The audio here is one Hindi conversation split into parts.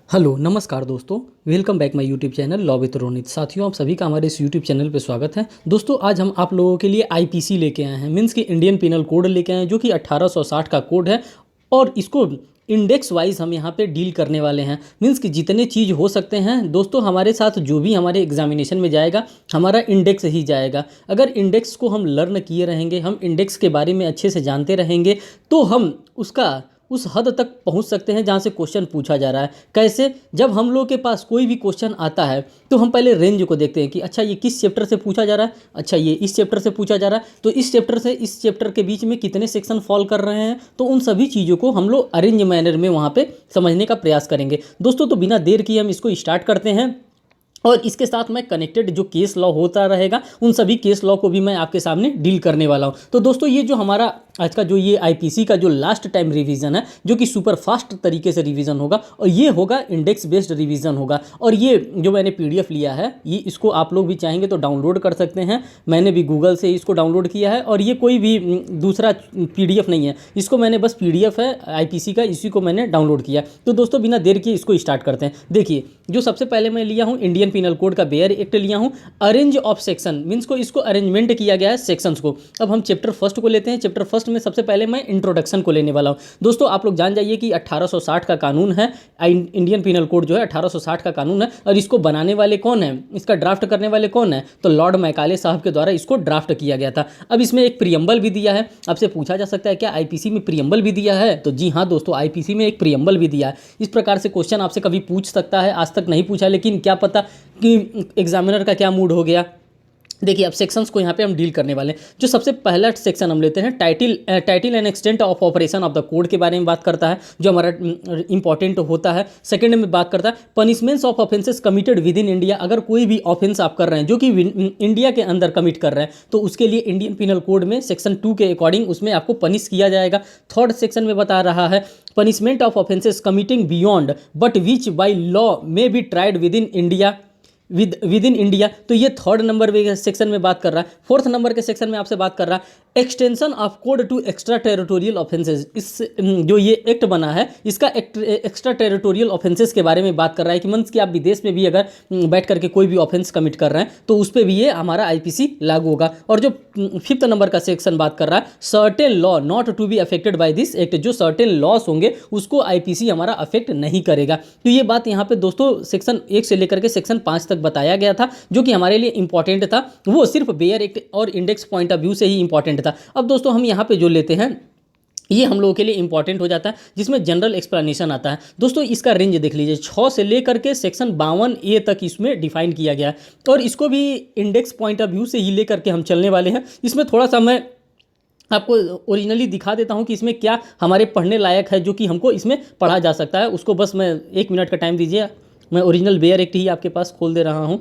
हेलो नमस्कार दोस्तों। Welcome back my YouTube channel law with Ronit. साथियों, आप सभी का हमारे इस यूट्यूब चैनल पे स्वागत है। दोस्तों, आज हम आप लोगों के लिए आईपीसी लेके आए हैं, मीन्स कि इंडियन पिनल कोड लेके आए हैं, जो कि 1860 का कोड है। और इसको इंडेक्स वाइज हम यहाँ पे डील करने वाले हैं। मीन्स कि जितने चीज़ हो सकते हैं दोस्तों, हमारे साथ जो भी हमारे एग्जामिनेशन में जाएगा हमारा इंडेक्स ही जाएगा। अगर इंडेक्स को हम लर्न किए रहेंगे, हम इंडेक्स के बारे में अच्छे से जानते रहेंगे, तो हम उसका उस हद तक पहुंच सकते हैं जहां से क्वेश्चन पूछा जा रहा है। कैसे? जब हम लोग के पास कोई भी क्वेश्चन आता है तो हम पहले रेंज को देखते हैं कि अच्छा ये किस चैप्टर से पूछा जा रहा है, अच्छा ये इस चैप्टर से पूछा जा रहा है, तो इस चैप्टर से इस चैप्टर के बीच में कितने सेक्शन फॉल कर रहे हैं। तो उन सभी चीज़ों को हम लोग अरेंज मैनर में वहाँ पे समझने का प्रयास करेंगे दोस्तों। तो बिना देर किए हम इसको स्टार्ट करते हैं। और इसके साथ मैं कनेक्टेड जो केस लॉ होता रहेगा उन सभी केस लॉ को भी मैं आपके सामने डील करने वाला हूं। तो दोस्तों, ये जो हमारा आज का जो ये आईपीसी का जो लास्ट टाइम रिवीजन है, जो कि सुपर फास्ट तरीके से रिवीजन होगा, और ये होगा इंडेक्स बेस्ड रिवीजन होगा। और ये जो मैंने पीडीएफ लिया है, ये इसको आप लोग भी चाहेंगे तो डाउनलोड कर सकते हैं। मैंने भी गूगल से इसको डाउनलोड किया है, और ये कोई भी दूसरा पीडीएफ नहीं है, इसको मैंने बस पीडीएफ है आईपीसी का, इसी को मैंने डाउनलोड किया। तो दोस्तों, बिना देर किए इसको स्टार्ट करते हैं। देखिए, जो सबसे पहले मैं लिया हूँ इंडियन पिनल कोड का बेयर एक्ट लिया हूँ। अरेंज ऑफ सेक्शन मीन्स को इसको अरेंजमेंट किया गया है सेक्शंस को। अब हम चैप्टर फर्स्ट को लेते हैं। चैप्टर फर्स्ट में सबसे पहले मैं इंट्रोडक्शन को लेने वाला हूँ। दोस्तों, आप लोग जान जाइए कि 1860 का कानून है, इंडियन पिनल कोड जो है 1860 का कानून है। और इसको बनाने वाले कौन है, इसका ड्राफ्ट करने वाले कौन है, तो लॉर्ड मैकाले साहब के द्वारा इसको ड्राफ्ट किया गया था। अब इसमें एक प्रियम्बल भी दिया है। आपसे पूछा जा सकता है क्या आईपीसी में प्रियम्बल भी दिया है, तो जी हाँ दोस्तों, आईपीसी में एक प्रियम्बल भी दिया है। इस प्रकार से क्वेश्चन आपसे कभी पूछ सकता है, आज तक नहीं पूछा, लेकिन क्या पता कि एग्जामिनर का क्या मूड हो गया। देखिए, अब सेक्शंस को यहाँ पे हम डील करने वाले हैं। जो सबसे पहला सेक्शन हम लेते हैं, title and extent of operation of the code के बारे में बात करता है, जो हमारा इंपॉर्टेंट होता है। सेकंड में बात करता है punishments of offences committed with in India. अगर कोई भी ऑफेंस आप कर रहे हैं जो कि इंडिया के अंदर कमिट कर रहे हैं, तो उसके लिए इंडियन पिनल कोड में सेक्शन 2 के अकॉर्डिंग उसमें आपको पनिश किया जाएगा। थर्ड सेक्शन में बता रहा है punishment of offences committing beyond but which by law may be tried within India within India. तो ये थर्ड नंबर के सेक्शन में बात कर रहा है। फोर्थ नंबर के सेक्शन में आपसे बात कर रहा है extension of code to extraterritorial offences. इस जो ये एक्ट बना है, इसका एक्स्ट्रा टेरिटोरियल ऑफेंसेस के बारे में बात कर रहा है कि मीन्स कि आप विदेश में भी अगर बैठ करके कोई भी ऑफेंस कमिट कर रहे हैं तो उस पर भी ये हमारा आईपीसी लागू होगा। और जो फिफ्थ नंबर का सेक्शन बात कर रहा है certain law not to be affected by this act. जो सर्टेन लॉस होंगे उसको आईपीसी हमारा अफेक्ट नहीं करेगा। तो ये बात यहाँ पे दोस्तों सेक्शन 1 से लेकर के सेक्शन 5 तक बताया गया था, जो कि हमारे लिए इंपॉर्टेंट था। वो सिर्फ बेयर एक्ट और इंडेक्स पॉइंट ऑफ व्यू से ही इंपॉर्टेंट था। अब दोस्तों, हम यहाँ पे जो लेते हैं ये हम लोगों के लिए इंपॉर्टेंट हो जाता है, जिसमें जनरल एक्सप्लेनेशन आता है। दोस्तों, इसका रेंज देख लीजिए, 6 से लेकर के सेक्शन 52A तक इसमें डिफाइन किया गया है। और इसको भी इंडेक्स पॉइंट ऑफ व्यू से ही लेकर के हम चलने वाले हैं। इसमें थोड़ा सा मैं आपको ओरिजिनली दिखा देता हूं कि इसमें क्या हमारे पढ़ने लायक है, जो कि हमको इसमें पढ़ा जा सकता है। उसको बस मैं 1 मिनट का टाइम दीजिए। मैं ओरिजिनल बेयर एक्ट ही आपके पास खोल दे रहा हूं,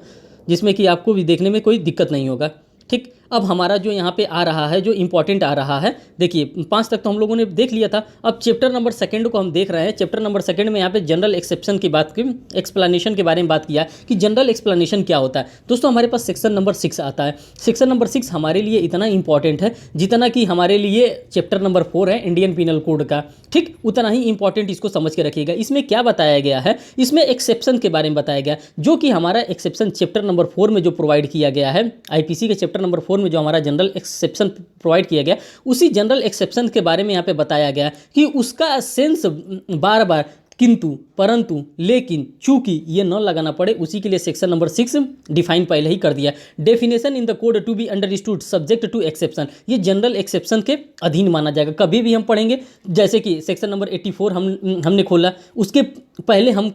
जिसमें कि आपको भी देखने में कोई दिक्कत नहीं होगा। ठीक, अब हमारा जो यहाँ पे आ रहा है, जो इंपॉर्टेंट आ रहा है, देखिए 5 तक तो हम लोगों ने देख लिया था। अब चैप्टर नंबर 2 को हम देख रहे हैं। चैप्टर नंबर 2 में यहाँ पे जनरल एक्सेप्शन की बात की, एक्सप्लेनेशन के बारे में बात किया कि जनरल एक्सप्लेनेशन क्या होता है। दोस्तों, हमारे पास सेक्शन नंबर 6 आता है। सेक्शन नंबर 6 हमारे लिए इतना इंपॉर्टेंट है जितना कि हमारे लिए चैप्टर नंबर 4 है इंडियन पिनल कोड का। ठीक, उतना ही इंपॉर्टेंट इसको समझ के रखिएगा। इसमें क्या बताया गया है, इसमें एक्सेप्शन के बारे में बताया गया, जो कि हमारा एक्सेप्शन चैप्टर नंबर 4 में जो प्रोवाइड किया गया है, आईपीसी के चैप्टर नंबर 4 में जो हमारा जनरल एक्सेप्शन प्रोवाइड किया गया, उसी जनरल एक्सेप्शन के बारे में यहाँ पे बताया गया कि उसका सेंस बार बार किंतु, परंतु, लेकिन, चूंकि ये न लगाना पड़े, उसी के लिए सेक्शन नंबर 6 डिफाइन पहले ही कर दिया। Definition in the code to be understood subject to exception, ये जनरल एक्सेप्शन के अधीन माना जाएगा। कभी भी हम पढ़ेंगे, जैसे कि सेक्शन नंबर 84 हमने खोला, उसके पहले हम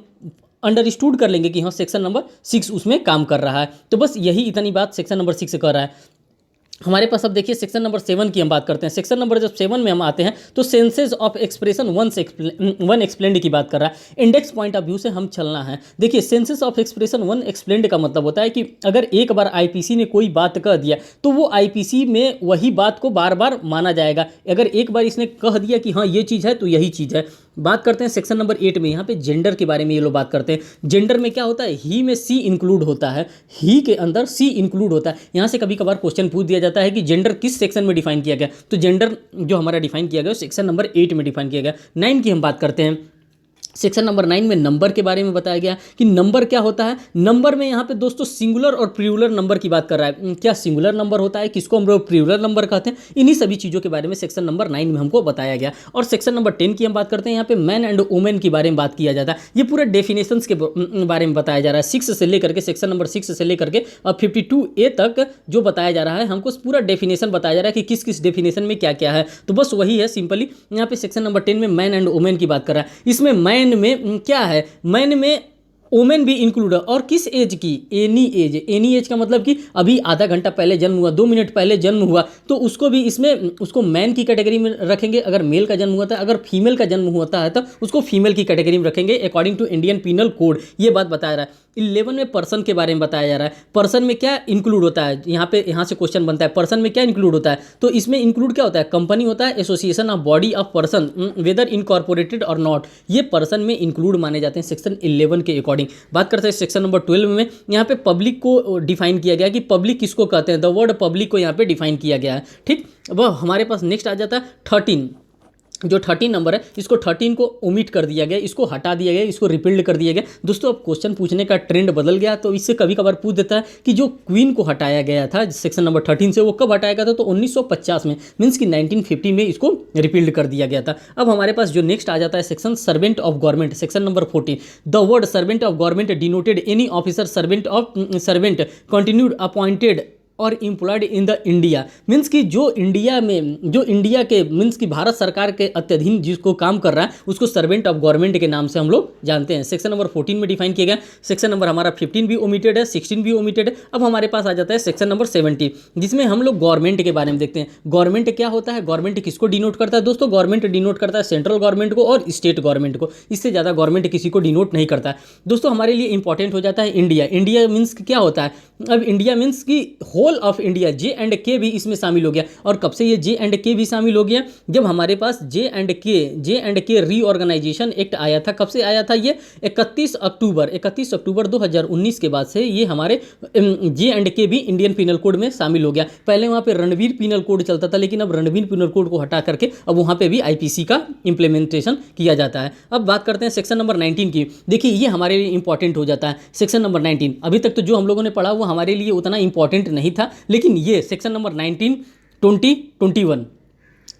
अंडरस्टूड कर लेंगे कि हाँ सेक्शन नंबर 6 उसमें काम कर रहा है। तो बस यही इतनी बात सेक्शन नंबर 6 कर रहा है। हमारे पास अब देखिए सेक्शन नंबर 7 की हम बात करते हैं। सेक्शन नंबर जब 7 में हम आते हैं तो senses of expression one explained की बात कर रहा है। इंडेक्स पॉइंट ऑफ व्यू से हम चलना है। देखिए, senses of expression one explained का मतलब होता है कि अगर एक बार आईपीसी ने कोई बात कह दिया तो वो आईपीसी में वही बात को बार बार माना जाएगा। अगर एक बार इसने कह दिया कि हाँ ये चीज़ है तो यही चीज़ है। बात करते हैं सेक्शन नंबर 8 में, यहाँ पे जेंडर के बारे में ये लोग बात करते हैं। जेंडर में क्या होता है, ही में सी इंक्लूड होता है, ही के अंदर सी इंक्लूड होता है। यहाँ से कभी कभार क्वेश्चन पूछ दिया जाता है कि जेंडर किस सेक्शन में डिफाइन किया गया, तो जेंडर जो हमारा डिफाइन किया गया सेक्शन नंबर 8 में डिफाइन किया गया। 9 की हम बात करते हैं। सेक्शन नंबर 9 में नंबर के बारे में बताया गया कि नंबर क्या होता है। नंबर में यहाँ पे दोस्तों सिंगुलर और प्लूरल नंबर की बात कर रहा है। क्या सिंगुलर नंबर होता है, किसको हम लोग प्लूरल नंबर कहते हैं, इन्हीं सभी चीज़ों के बारे में सेक्शन नंबर 9 में हमको बताया गया। और सेक्शन नंबर 10 की हम बात करते हैं, यहाँ पे मैन एंड वुमेन के बारे में बात किया जाता है। ये पूरा डेफिनेशंस के बारे में बताया जा रहा है। 6 से लेकर के सेक्शन नंबर 6 से लेकर के अब 52A तक जो बताया जा रहा है, हमको पूरा डेफिनेशन बताया जा रहा है कि किस किस डेफिनेशन में क्या क्या है। तो बस वही है सिंपली। यहाँ पे सेक्शन नंबर 10 में मैन एंड वुमेन की बात कर रहा है। इसमें मैन में क्या है, मैन में वोमेन भी इंक्लूड है। और किस एज की, एनी एज। एनी एज का मतलब कि अभी आधा घंटा पहले जन्म हुआ, 2 मिनट पहले जन्म हुआ, तो उसको भी इसमें उसको मैन की कैटेगरी में रखेंगे। अगर मेल का जन्म हुआ था, अगर फीमेल का जन्म हुआ है तो उसको फीमेल की कैटेगरी में रखेंगे according to Indian penal code. ये बात बताया रहा है। 11 में पर्सन के बारे में बताया जा रहा है। पर्सन में क्या इंक्लूड होता है, यहाँ से क्वेश्चन बनता है, पर्सन में क्या इंक्लूड होता है। तो इसमें इंक्लूड क्या होता है, कंपनी होता है, association of body of person whether incorporated और नॉट, ये पर्सन में इंक्लूड माने जाते हैं सेक्शन 11 के अकॉर्डिंग। बात करते हैं सेक्शन नंबर 12 में, यहाँ पे पब्लिक को डिफाइन किया गया कि पब्लिक किसको कहते हैं। द वर्ड पब्लिक को यहाँ पे डिफाइन किया गया है। ठीक, वह हमारे पास नेक्स्ट आ जाता है 13। जो 13 नंबर है, इसको 13 को ओमिट कर दिया गया, इसको हटा दिया गया, इसको रिपील्ड कर दिया गया। दोस्तों अब क्वेश्चन पूछने का ट्रेंड बदल गया, तो इससे कभी कभार पूछ देता है कि जो क्वीन को हटाया गया था सेक्शन नंबर 13 से, वो कब हटाया गया था, तो 1950 में, मीन्स कि 1950 में इसको रिपील्ड कर दिया गया था। अब हमारे पास जो नेक्स्ट आ जाता है section servant of government, section number 14। The word servant of government denoted any officer servant continued appointed और employed in the India, means कि जो इंडिया के मीन्स कि भारत सरकार के अत्यधीन जिसको काम कर रहा है, उसको सर्वेंट ऑफ गवर्नमेंट के नाम से हम लोग जानते हैं। सेक्शन नंबर 14 में डिफाइन किया गया। सेक्शन नंबर हमारा 15 भी ओमिटेड है, 16 भी ओमिटेड है। अब हमारे पास आ जाता है सेक्शन नंबर 70, जिसमें हम लोग गवर्नमेंट के बारे में देखते हैं। गवर्नमेंट क्या होता है, गवर्नमेंट किसको डिनोट करता है दोस्तों, गवर्नमेंट डिनोट करता है सेंट्रल गवर्नमेंट को और स्टेट गवर्नमेंट को, इससे ज़्यादा गवर्नमेंट किसी को डिनोट नहीं करता है। दोस्तों हमारे लिए इंपॉर्टेंट हो जाता है इंडिया। इंडिया मीन्स क्या होता है, अब इंडिया मीन्स कि होल ऑफ इंडिया, J&K भी इसमें शामिल हो गया। और कब से ये J&K भी शामिल हो गया, जब हमारे पास J&K रीऑर्गेनाइजेशन एक्ट आया था। कब से आया था ये, 31 अक्टूबर 2019 के बाद से ये हमारे J&K भी इंडियन पीनल कोड में शामिल हो गया। पहले वहाँ पे रणवीर पीनल कोड चलता था, लेकिन अब रणवीर पीनल कोड को हटा करके अब वहाँ पे भी IPC का इम्प्लीमेंटेशन किया जाता है। अब बात करते हैं सेक्शन नंबर 19 की। देखिए ये हमारे लिए इंपॉर्टेंट हो जाता है सेक्शन नंबर 19। अभी तक तो जो हम लोगों ने पढ़ा वो हमारे लिए उतना इंपॉर्टेंट नहीं था, लेकिन ये सेक्शन नंबर 19, 20, 21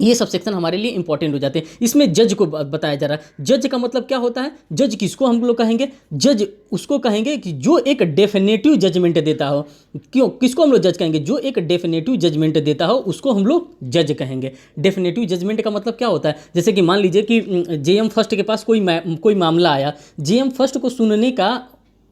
ये सब सेक्शन हमारे लिए इंपॉर्टेंट हो जाते हैं। इसमें जज को बताया जा रहा है। जज का मतलब क्या होता है, जज किसको हम लोग कहेंगे, जज उसको कहेंगे कि जो एक डेफिनेटिव जजमेंट देता हो। क्यों, किसको हम लोग जज कहेंगे, जो एक डेफिनेटिव जजमेंट देता हो उसको हम लोग जज कहेंगे। डेफिनेटिव जजमेंट का मतलब क्या होता है, जैसे कि मान लीजिए कि JM फर्स्ट के पास कोई मामला आया, JM फर्स्ट को सुनने का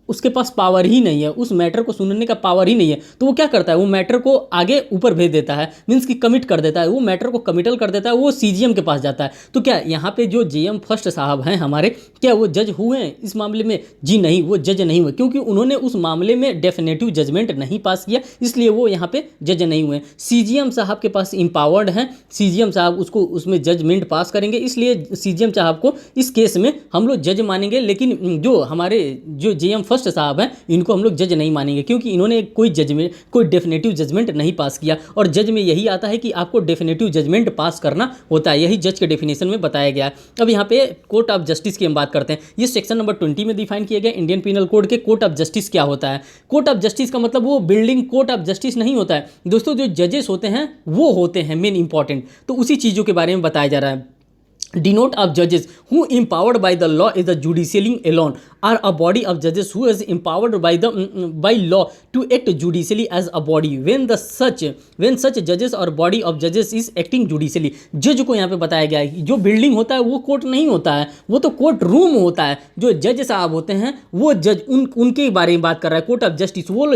उसके पास पावर ही नहीं है, उस मैटर को सुनने का पावर ही नहीं है, तो वो क्या करता है, वो मैटर को आगे ऊपर भेज देता है, मीन्स कि कमिट कर देता है, वो मैटर को कमिटल कर देता है, वो CGM के पास जाता है। तो क्या यहाँ पे जो JM फर्स्ट साहब हैं हमारे, क्या वो जज हुए हैं इस मामले में? जी नहीं, वो जज नहीं हुए, क्योंकि उन्होंने उस मामले में डेफिनेटिव जजमेंट नहीं पास किया, इसलिए वो यहाँ पे जज नहीं हुए। CGM साहब के पास इम्पावर्ड हैं, CGM साहब उसको उसमें जजमेंट पास करेंगे, इसलिए CGM साहब को इस केस में हम लोग जज मानेंगे। लेकिन जो हमारे जो JM फर्स्ट साहब हैं इनको हम लोग जज नहीं मानेंगे, क्योंकि इन्होंने कोई डेफिनेटिव जजमेंट नहीं पास किया। और जज में यही आता है कि आपको डेफिनेटिव जजमेंट पास करना होता है, यही जज के डेफिनेशन में बताया गया है। अब यहाँ पे कोर्ट ऑफ जस्टिस की हम बात करते हैं। ये सेक्शन नंबर 20 में डिफाइन किया गया इंडियन पीनल कोड के। कोर्ट ऑफ जस्टिस क्या होता है, कोर्ट ऑफ जस्टिस का मतलब वो बिल्डिंग कोर्ट ऑफ जस्टिस नहीं होता है दोस्तों, जो जजेस होते हैं वो होते हैं मेन इंपॉर्टेंट, तो उसी चीज़ों के बारे में बताया जा रहा है। Denote of judges who empowered by the law is the judiciary alone, are a body of judges who is empowered by law to act judicially as a body when such judges or body of judges is acting judicially। जज को यहाँ पे बताया गया है कि जो बिल्डिंग होता है वो कोर्ट नहीं होता है, वो तो कोर्ट रूम होता है। जो जज साहब होते हैं वो जज उनके बारे में बात कर रहा है। कोर्ट ऑफ जस्टिस वो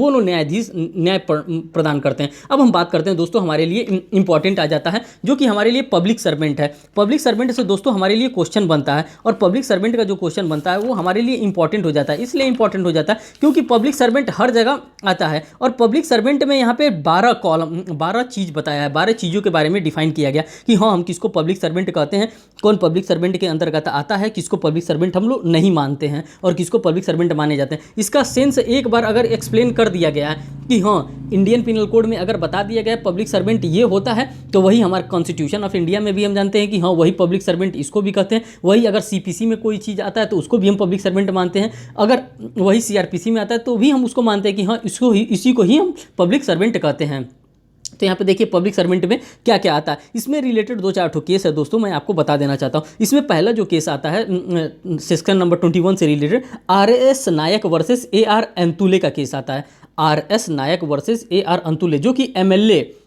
लोग न्यायाधीश न्याय प्रदान करते हैं। अब हम बात करते हैं दोस्तों हमारे लिए इंपॉर्टेंट आ जाता है जो कि हमारे लिए पब्लिक सर्वेंट है। पब्लिक सर्वेंट से दोस्तों हमारे लिए क्वेश्चन बनता है, और पब्लिक सर्वेंट का जो क्वेश्चन बनता है वो हमारे लिए इंपॉर्टेंट हो जाता है। इसलिए इंपॉर्टेंट हो जाता है क्योंकि पब्लिक सर्वेंट हर जगह आता है, और पब्लिक सर्वेंट में यहाँ पे 12 चीज़ बताया है, 12 चीज़ों के बारे में डिफाइन किया गया कि हाँ हम किसको पब्लिक सर्वेंट कहते हैं, कौन पब्लिक सर्वेंट के अंतर्गत आता है, किसको पब्लिक सर्वेंट हम लोग नहीं मानते हैं और किसको पब्लिक सर्वेंट माने जाते हैं। इसका सेंस एक बार अगर एक्सप्लेन कर दिया गया है कि हाँ इंडियन पीनल कोड में अगर बता दिया गया पब्लिक सर्वेंट ये होता है, तो वही हमारे कॉन्स्टिट्यूशन ऑफ इंडिया में भी हम जानते हैं कि हाँ हाँ वही पब्लिक सर्वेंट इसको भी कहते हैं। वही अगर सीपीसी में कोई चीज़ आता है तो उसको भी हम पब्लिक सर्वेंट मानते हैं। अगर वही सीआरपीसी में आता है तो भी हम उसको मानते हैं कि हाँ इसी को ही हम पब्लिक सर्वेंट कहते हैं। तो यहाँ पे देखिए पब्लिक सर्वेंट में क्या क्या आता है। इसमें रिलेटेड 2-4 ठो केस है दोस्तों, मैं आपको बता देना चाहता हूँ। इसमें पहला जो केस आता है सेक्शन नंबर 21 से रिलेटेड RS नायक वर्सेस AR अंतुले का केस आता है। RS नायक वर्सेस AR अंतुले, जो कि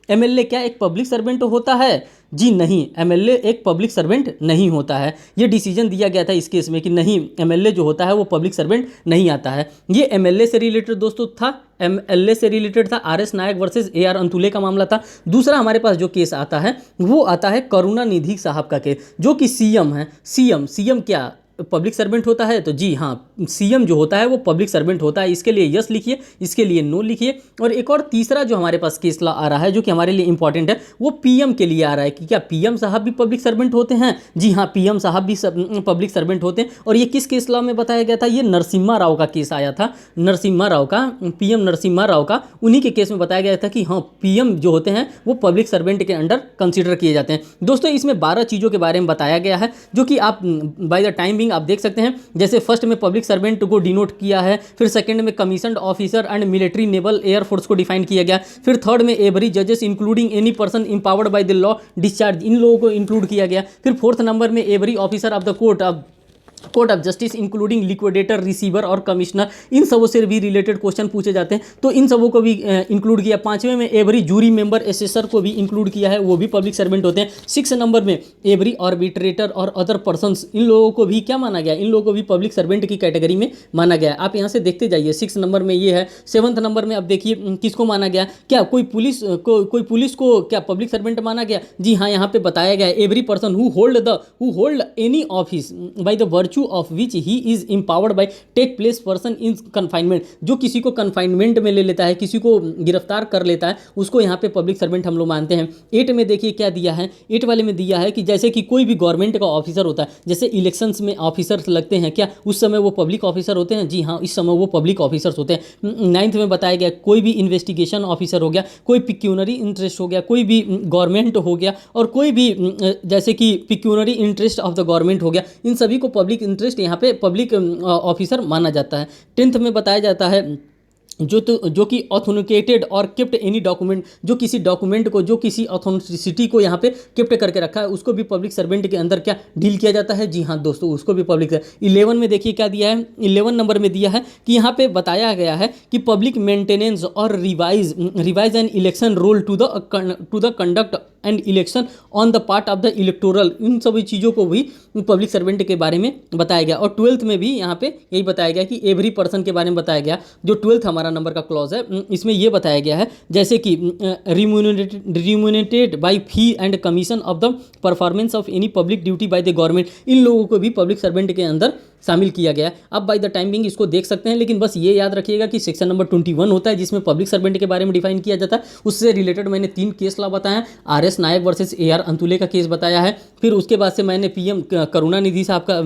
एमएलए क्या एक पब्लिक सर्वेंट होता है? जी नहीं, एमएलए एक पब्लिक सर्वेंट नहीं होता है। ये डिसीजन दिया गया था इस केस में कि नहीं, एमएलए जो होता है वो पब्लिक सर्वेंट नहीं आता है। ये एमएलए से रिलेटेड दोस्तों था, एमएलए से रिलेटेड था। RS नायक वर्सेस AR अंतुले का मामला था। दूसरा हमारे पास जो केस आता है वो आता है करुणानिधि साहब का केस, जो कि सीएम है। सीएम क्या पब्लिक सर्वेंट होता है? तो जी हाँ, सीएम जो होता है वो पब्लिक सर्वेंट होता है। इसके लिए यस लिखिए, इसके लिए नो लिखिए। और एक और तीसरा जो हमारे पास केस आ रहा है जो कि हमारे लिए इंपॉर्टेंट है, वो पीएम के लिए आ रहा है कि क्या पीएम साहब भी पब्लिक सर्वेंट होते हैं? जी हाँ, पीएम साहब भी पब्लिक सर्वेंट होते हैं। और ये किस केस लॉ में बताया गया था? ये नरसिम्हा राव का केस आया था, नरसिम्हा राव का, पीएम नरसिम्हा राव का, उन्हीं के केस में बताया गया था कि हाँ पीएम जो होते हैं वो पब्लिक सर्वेंट के अंडर कंसिडर किए जाते हैं। दोस्तों इसमें 12 चीज़ों के बारे में बताया गया है जो कि आप बाय द टाइम आप देख सकते हैं। जैसे फर्स्ट में पब्लिक सर्वेंट को डिनोट किया है, फिर सेकंड में commissioned officer and military naval air force को डिफाइन किया गया, फिर थर्ड में एवरी जजेस including any person empowered by the law discharge, इन लोगों को इंक्लूड किया गया, फिर फोर्थ नंबर में every officer of the court of justice including liquidator, receiver और कमिश्नर, इन सबों से भी रिलेटेड क्वेश्चन पूछे जाते हैं तो इन सबों को भी इंक्लूड किया। पांचवें में एवरी जूरी मेंबर एसेसर को भी इंक्लूड किया है, वो भी पब्लिक सर्वेंट होते हैं। 6 नंबर में एवरी आर्बिट्रेटर और अदर पर्सन्स, इन लोगों को भी क्या माना गया? इन लोगों को भी पब्लिक सर्वेंट की कैटेगरी में माना गया। आप यहाँ से देखते जाइए, 6 नंबर में ये है। 7th नंबर में अब देखिए किसको माना गया? क्या कोई पुलिस को क्या पब्लिक सर्वेंट माना गया? जी हाँ, यहाँ पे बताया गया every person who hold any office by the virtue of which he is empowered by take place person in confinement, जो किसी को कन्फाइनमेंट में ले लेता है, किसी को गिरफ्तार कर लेता है, उसको यहाँ पे पब्लिक सर्वेंट हम लोग मानते हैं। 8 में देखिए क्या दिया है, 8 वाले में दिया है कि जैसे कि कोई भी गवर्नमेंट का ऑफिसर होता है, जैसे इलेक्शंस में ऑफिसर्स लगते हैं, क्या उस समय वो पब्लिक ऑफिसर होते हैं? जी हाँ, इस समय वो पब्लिक ऑफिसर्स होते हैं। 9th में बताया गया कोई भी इन्वेस्टिगेशन ऑफिसर हो गया, कोई पिक्यूनरी इंटरेस्ट हो गया, कोई भी गवर्नमेंट हो गया, और कोई भी जैसे कि pecuniary interest of the government हो गया, इन सभी को पब्लिक इंटरेस्ट यहाँ पे पब्लिक ऑफिसर माना जाता है। 10th में बताया जाता है जो कि ऑथेंटिकेटेड और केप्ट एनी डॉक्यूमेंट, जो किसी डॉक्यूमेंट को, जो किसी ऑथेंटिसिटी को यहाँ पे केप्ट करके रखा है, उसको भी पब्लिक सर्वेंट के अंदर क्या डील किया जाता है? जी हाँ दोस्तों, उसको भी पब्लिक। 11 में देखिए क्या दिया है, 11 नंबर में दिया है कि यहाँ पे बताया गया है कि पब्लिक मेंटेनेंस और revise and election roll to the conduct and election on the part of the electoral, इन सभी चीज़ों को भी पब्लिक सर्वेंट के बारे में बताया गया। और 12th में भी यहाँ पे यही बताया गया कि एवरी पर्सन के बारे में बताया गया। जो 12th हमारा नंबर का क्लॉज है, इसमें ये बताया गया है जैसे कि remunerated by fee and commission of the performance of any public duty by the government, इन लोगों को भी पब्लिक सर्वेंट के अंदर शामिल किया गया है। अब बाय द टाइमिंग इसको देख सकते हैं, लेकिन बस ये याद रखिएगा कि सेक्शन नंबर 21 होता है जिसमें पब्लिक सर्वेंट के बारे में डिफाइन किया जाता है। उससे रिलेटेड मैंने 3 केस लॉ बताया, RS नायक वर्सेस AR अंतुले का केस बताया है, फिर उसके बाद से मैंने PM करुणानिधि साहब का,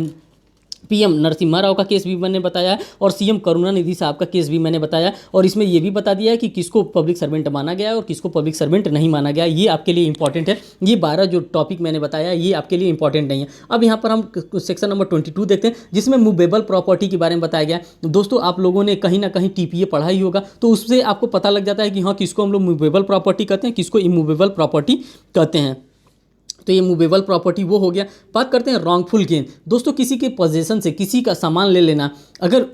PM नरसिम्हा राव का केस भी मैंने बताया है, और CM करुणानिधि साहब का केस भी मैंने बताया, और इसमें ये भी बता दिया है कि किसको पब्लिक सर्वेंट माना गया है और किसको पब्लिक सर्वेंट नहीं माना गया। ये आपके लिए इंपॉर्टेंट है। ये 12 जो टॉपिक मैंने बताया ये आपके लिए इंपॉर्टेंट नहीं है। अब यहाँ पर हम सेक्शन नंबर 22 देखते हैं, जिसमें मूवेबल प्रॉपर्टी के बारे में बताया गया है। दोस्तों आप लोगों ने कहीं ना कहीं TPA पढ़ा ही होगा, तो उससे आपको पता लग जाता है कि हाँ किसको हम लोग मूवेबल प्रॉपर्टी कहते हैं, किसको इमूवेबल प्रॉपर्टी कहते हैं। तो ये मूवेबल प्रॉपर्टी वो हो गया। बात करते हैं रॉन्गफुल गेन। दोस्तों किसी के पोजेशन से किसी का सामान ले लेना, अगर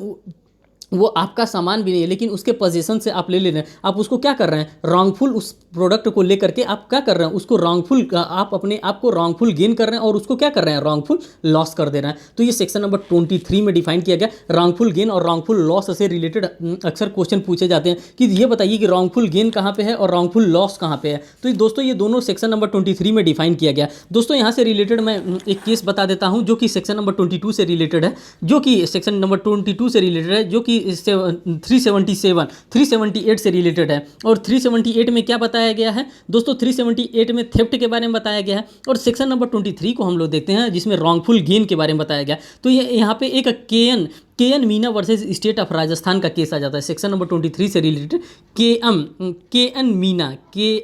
वो आपका सामान भी नहीं है लेकिन उसके पोजीशन से आप ले ले रहे हैं, आप उसको क्या कर रहे हैं? रॉन्गफुल उस प्रोडक्ट को लेकर के आप क्या कर रहे हैं? उसको रॉन्गफुल, आप अपने आप को रॉन्गफुल गेन कर रहे हैं और उसको क्या कर रहे हैं? रॉन्गफुल लॉस कर दे रहे हैं। तो ये सेक्शन नंबर 23 में डिफाइन किया गया। रॉन्गफुल गेन और रॉन्गफुल लॉस से रिलेटेड अक्सर क्वेश्चन पूछे जाते हैं कि ये बताइए कि रॉन्गफुल गेन कहाँ पे है और रॉन्गफुल लॉस कहाँ पे है। तो दोस्तों ये दोनों सेक्शन नंबर 23 में डिफाइन किया गया। दोस्तों यहाँ से रिलेटेड मैं एक केस बता देता हूँ जो कि सेक्शन नंबर 22 से रिलेटेड है, जो कि सेक्शन नंबर 22 से रिलेटेड है, जो कि 378 से रिलेटेड है। और 378 में क्या बताया गया है दोस्तों? 378 में थेफ्ट के बारे में बताया गया है। और सेक्शन नंबर 23 को हम लोग देखते हैं जिसमें रॉन्गफुल गेन के बारे में बताया गया। तो ये यहाँ पे एक KN Meena versus state of Rajasthan का केस आ जाता है सेक्शन नंबर 23 से related. K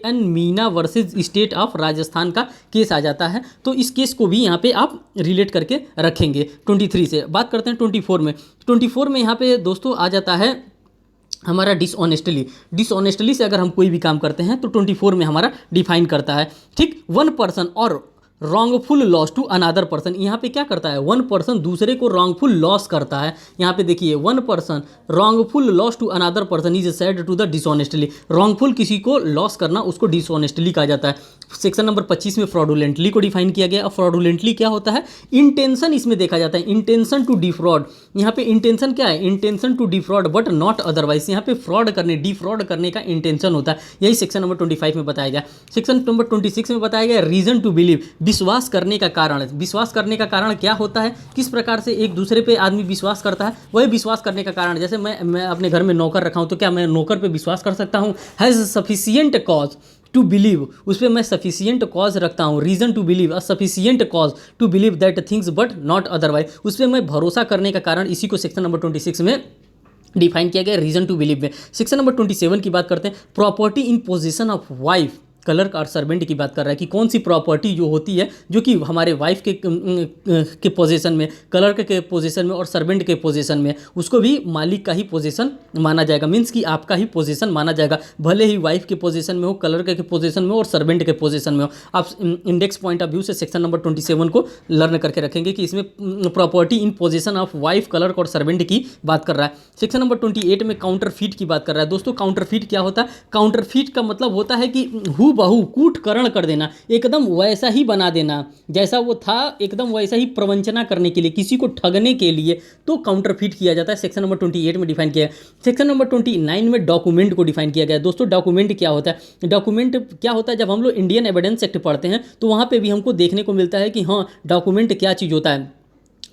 N Meena versus state of Rajasthan का केस आ जाता है। तो इस केस को भी यहाँ पे आप रिलेट करके रखेंगे 23 से। बात करते हैं 24 में यहाँ पे दोस्तों आ जाता है हमारा डिसऑनेस्टली से अगर हम कोई भी काम करते हैं तो 24 में हमारा डिफाइन करता है। ठीक, वन पर्सन और wrongful loss to another person, यहाँ पे क्या करता है, वन पर्सन दूसरे को रॉन्गफुल लॉस करता है। यहाँ पे देखिए, one person wrongful loss to another person is said to the dishonestly. Wrongful किसी को लॉस करना उसको डिसऑनेस्टली कहा जाता है। सेक्शन नंबर 25 में फ्रॉडुलेंटली को डिफाइन किया गया। अब फ्रॉडुलेंटली क्या होता है, इंटेंशन इसमें देखा जाता है, इंटेंशन टू डिफ्रॉड। यहाँ पे इंटेंशन क्या है, intention to defraud but not otherwise. यहाँ पे फ्रॉड करने, डिफ्रॉड करने का इंटेंशन होता है। यही सेक्शन नंबर 25 में बताया गया। सेक्शन नंबर 26 में बताया गया रीजन टू बिलीव, विश्वास करने का कारण। विश्वास करने का कारण क्या होता है, किस प्रकार से एक दूसरे पे आदमी विश्वास करता है, वही विश्वास करने का कारण। जैसे मैं अपने घर में नौकर रखा हूँ, तो क्या मैं नौकर पे विश्वास कर सकता हूँ, has sufficient cause to believe, उस पर मैं सफिशियंट कॉज रखता हूँ, reason to believe, a sufficient cause to believe that things but not otherwise, उस पर मैं भरोसा करने का कारण। इसी को सेक्शन नंबर 26 में डिफाइन किया गया रीजन टू बिलीव में। सेक्शन नंबर 27 की बात करते हैं, property in position of wife, clerk और सर्वेंट की बात कर रहा है कि कौन सी प्रॉपर्टी जो होती है जो कि हमारे वाइफ के पोजीशन में, क्लर्क के पोजीशन में और सर्वेंट के पोजीशन में, उसको भी मालिक का ही पोजीशन माना जाएगा। मीन्स कि आपका ही पोजीशन माना जाएगा, भले ही वाइफ के पोजीशन में हो, क्लर्क के पोजीशन में हो और सर्वेंट के पोजीशन में हो। आप इंडेक्स पॉइंट ऑफ व्यू से सेक्शन नंबर 27 को लर्न करके रखेंगे कि इसमें property in position of wife, clerk और सर्वेंट की बात कर रहा है। सेक्शन नंबर 28 में काउंटर फीट की बात कर रहा है। दोस्तों काउंटर फीट क्या होता है, काउंटर फीट का मतलब होता है कि बहु कूटकरण कर देना, एकदम वैसा ही बना देना जैसा वो था, एकदम वैसा ही प्रवंचना करने के लिए, किसी को ठगने के लिए, तो काउंटर फीट किया जाता है। सेक्शन नंबर 28 में डिफाइन किया है। सेक्शन नंबर 29 में डॉक्यूमेंट को डिफाइन किया गया है। दोस्तों डॉक्यूमेंट क्या होता है, डॉक्यूमेंट क्या होता है, जब हम लोग इंडियन एविडेंस एक्ट पढ़ते हैं तो वहाँ पे भी हमको देखने को मिलता है कि हाँ डॉक्यूमेंट क्या चीज़ होता है।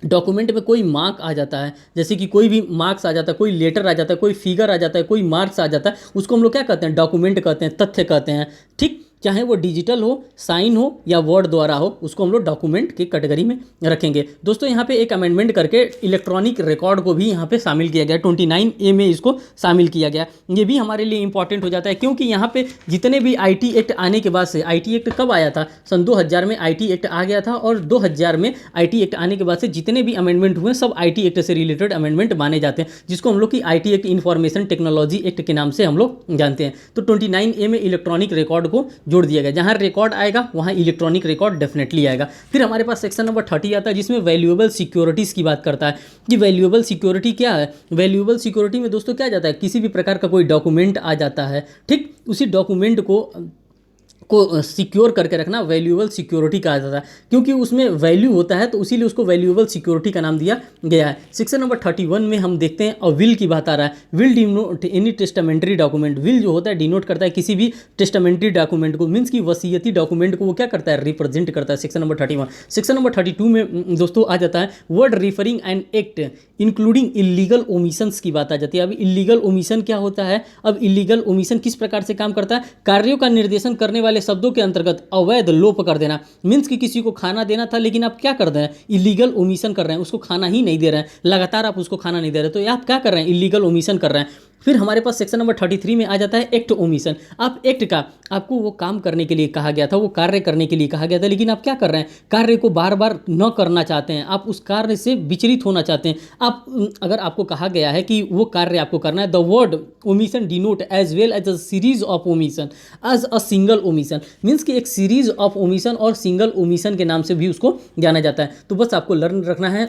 डॉक्यूमेंट में कोई मार्क आ जाता है, जैसे कि कोई भी मार्क्स आ जाता है, कोई लेटर आ जाता है, कोई फिगर आ जाता है, कोई मार्क्स आ जाता है, उसको हम लोग क्या कहते हैं, डॉक्यूमेंट कहते हैं, तथ्य कहते हैं। ठीक, चाहे वो डिजिटल हो, साइन हो या वर्ड द्वारा हो, उसको हम लोग डॉक्यूमेंट की कैटेगरी में रखेंगे। दोस्तों यहाँ पे एक अमेंडमेंट करके इलेक्ट्रॉनिक रिकॉर्ड को भी यहाँ पे शामिल किया गया, 29A में इसको शामिल किया गया। ये भी हमारे लिए इंपॉर्टेंट हो जाता है, क्योंकि यहाँ पे जितने भी IT एक्ट आने के बाद से, IT एक्ट कब आया था, सन 2000 में IT एक्ट आ गया था, और 2000 में IT एक्ट आने के बाद से जितने भी अमेंडमेंट हुए सब IT एक्ट से रिलेटेड अमेंडमेंट माने जाते हैं, जिसको हम लोग की IT act, information technology act के नाम से हम लोग जानते हैं। तो 29A में इलेक्ट्रॉनिक रिकॉर्ड को जोड़ दिया गया, जहां रिकॉर्ड आएगा वहां इलेक्ट्रॉनिक रिकॉर्ड डेफिनेटली आएगा। फिर हमारे पास सेक्शन नंबर 30 आता है, जिसमें वैल्यूएबल सिक्योरिटीज़ की बात करता है कि वैल्यूएबल सिक्योरिटी क्या है। वैल्यूएबल सिक्योरिटी में दोस्तों क्या जाता है, किसी भी प्रकार का कोई डॉक्यूमेंट आ जाता है, ठीक, उसी डॉक्यूमेंट को सिक्योर करके रखना वैल्यूएबल सिक्योरिटी कहा जाता है, क्योंकि उसमें वैल्यू होता है, तो इसीलिए उसको वैल्यूएबल सिक्योरिटी का नाम दिया गया है। सेक्शन नंबर 31 में हम देखते हैं और विल की बात आ रहा है। Will denote any testamentary document, will जो होता है डिनोट करता है किसी भी टेस्टामेंट्री डॉक्यूमेंट को, मीन्स की वसीयती डॉक्यूमेंट को वो क्या करता है, रिप्रेजेंट करता है। Section number 31। सेक्शन नंबर 32 में दोस्तों आ जाता है word referring and act including illegal omissions की बात आ जाती है। अब इलीगल ओमिशन क्या होता है, अब इलीगल ओमिशन किस प्रकार से काम करता है, कार्यों का निर्देशन करने वाले शब्दों के अंतर्गत अवैध लोप कर देना। मीन्स कि किसी को खाना देना था लेकिन आप क्या कर रहे हैं, इलीगल ओमिशन कर रहे हैं, उसको खाना ही नहीं दे रहे हैं, लगातार आप उसको खाना नहीं दे रहे, तो आप क्या कर रहे हैं, इलीगल ओमिशन कर रहे हैं। फिर हमारे पास सेक्शन नंबर 33 में आ जाता है एक्ट ओमिशन। आप एक्ट का, आपको वो काम करने के लिए कहा गया था, वो कार्य करने के लिए कहा गया था, लेकिन आप क्या कर रहे हैं, कार्य को बार बार न करना चाहते हैं, आप उस कार्य से विचलित होना चाहते हैं। आप अगर आपको कहा गया है कि वो कार्य आपको करना है, the word omission denote as well as a series of omission as a single omission, means कि एक सीरीज ऑफ ओमिशन और सिंगल ओमिशन के नाम से भी उसको जाना जाता है। तो बस आपको लर्न रखना है।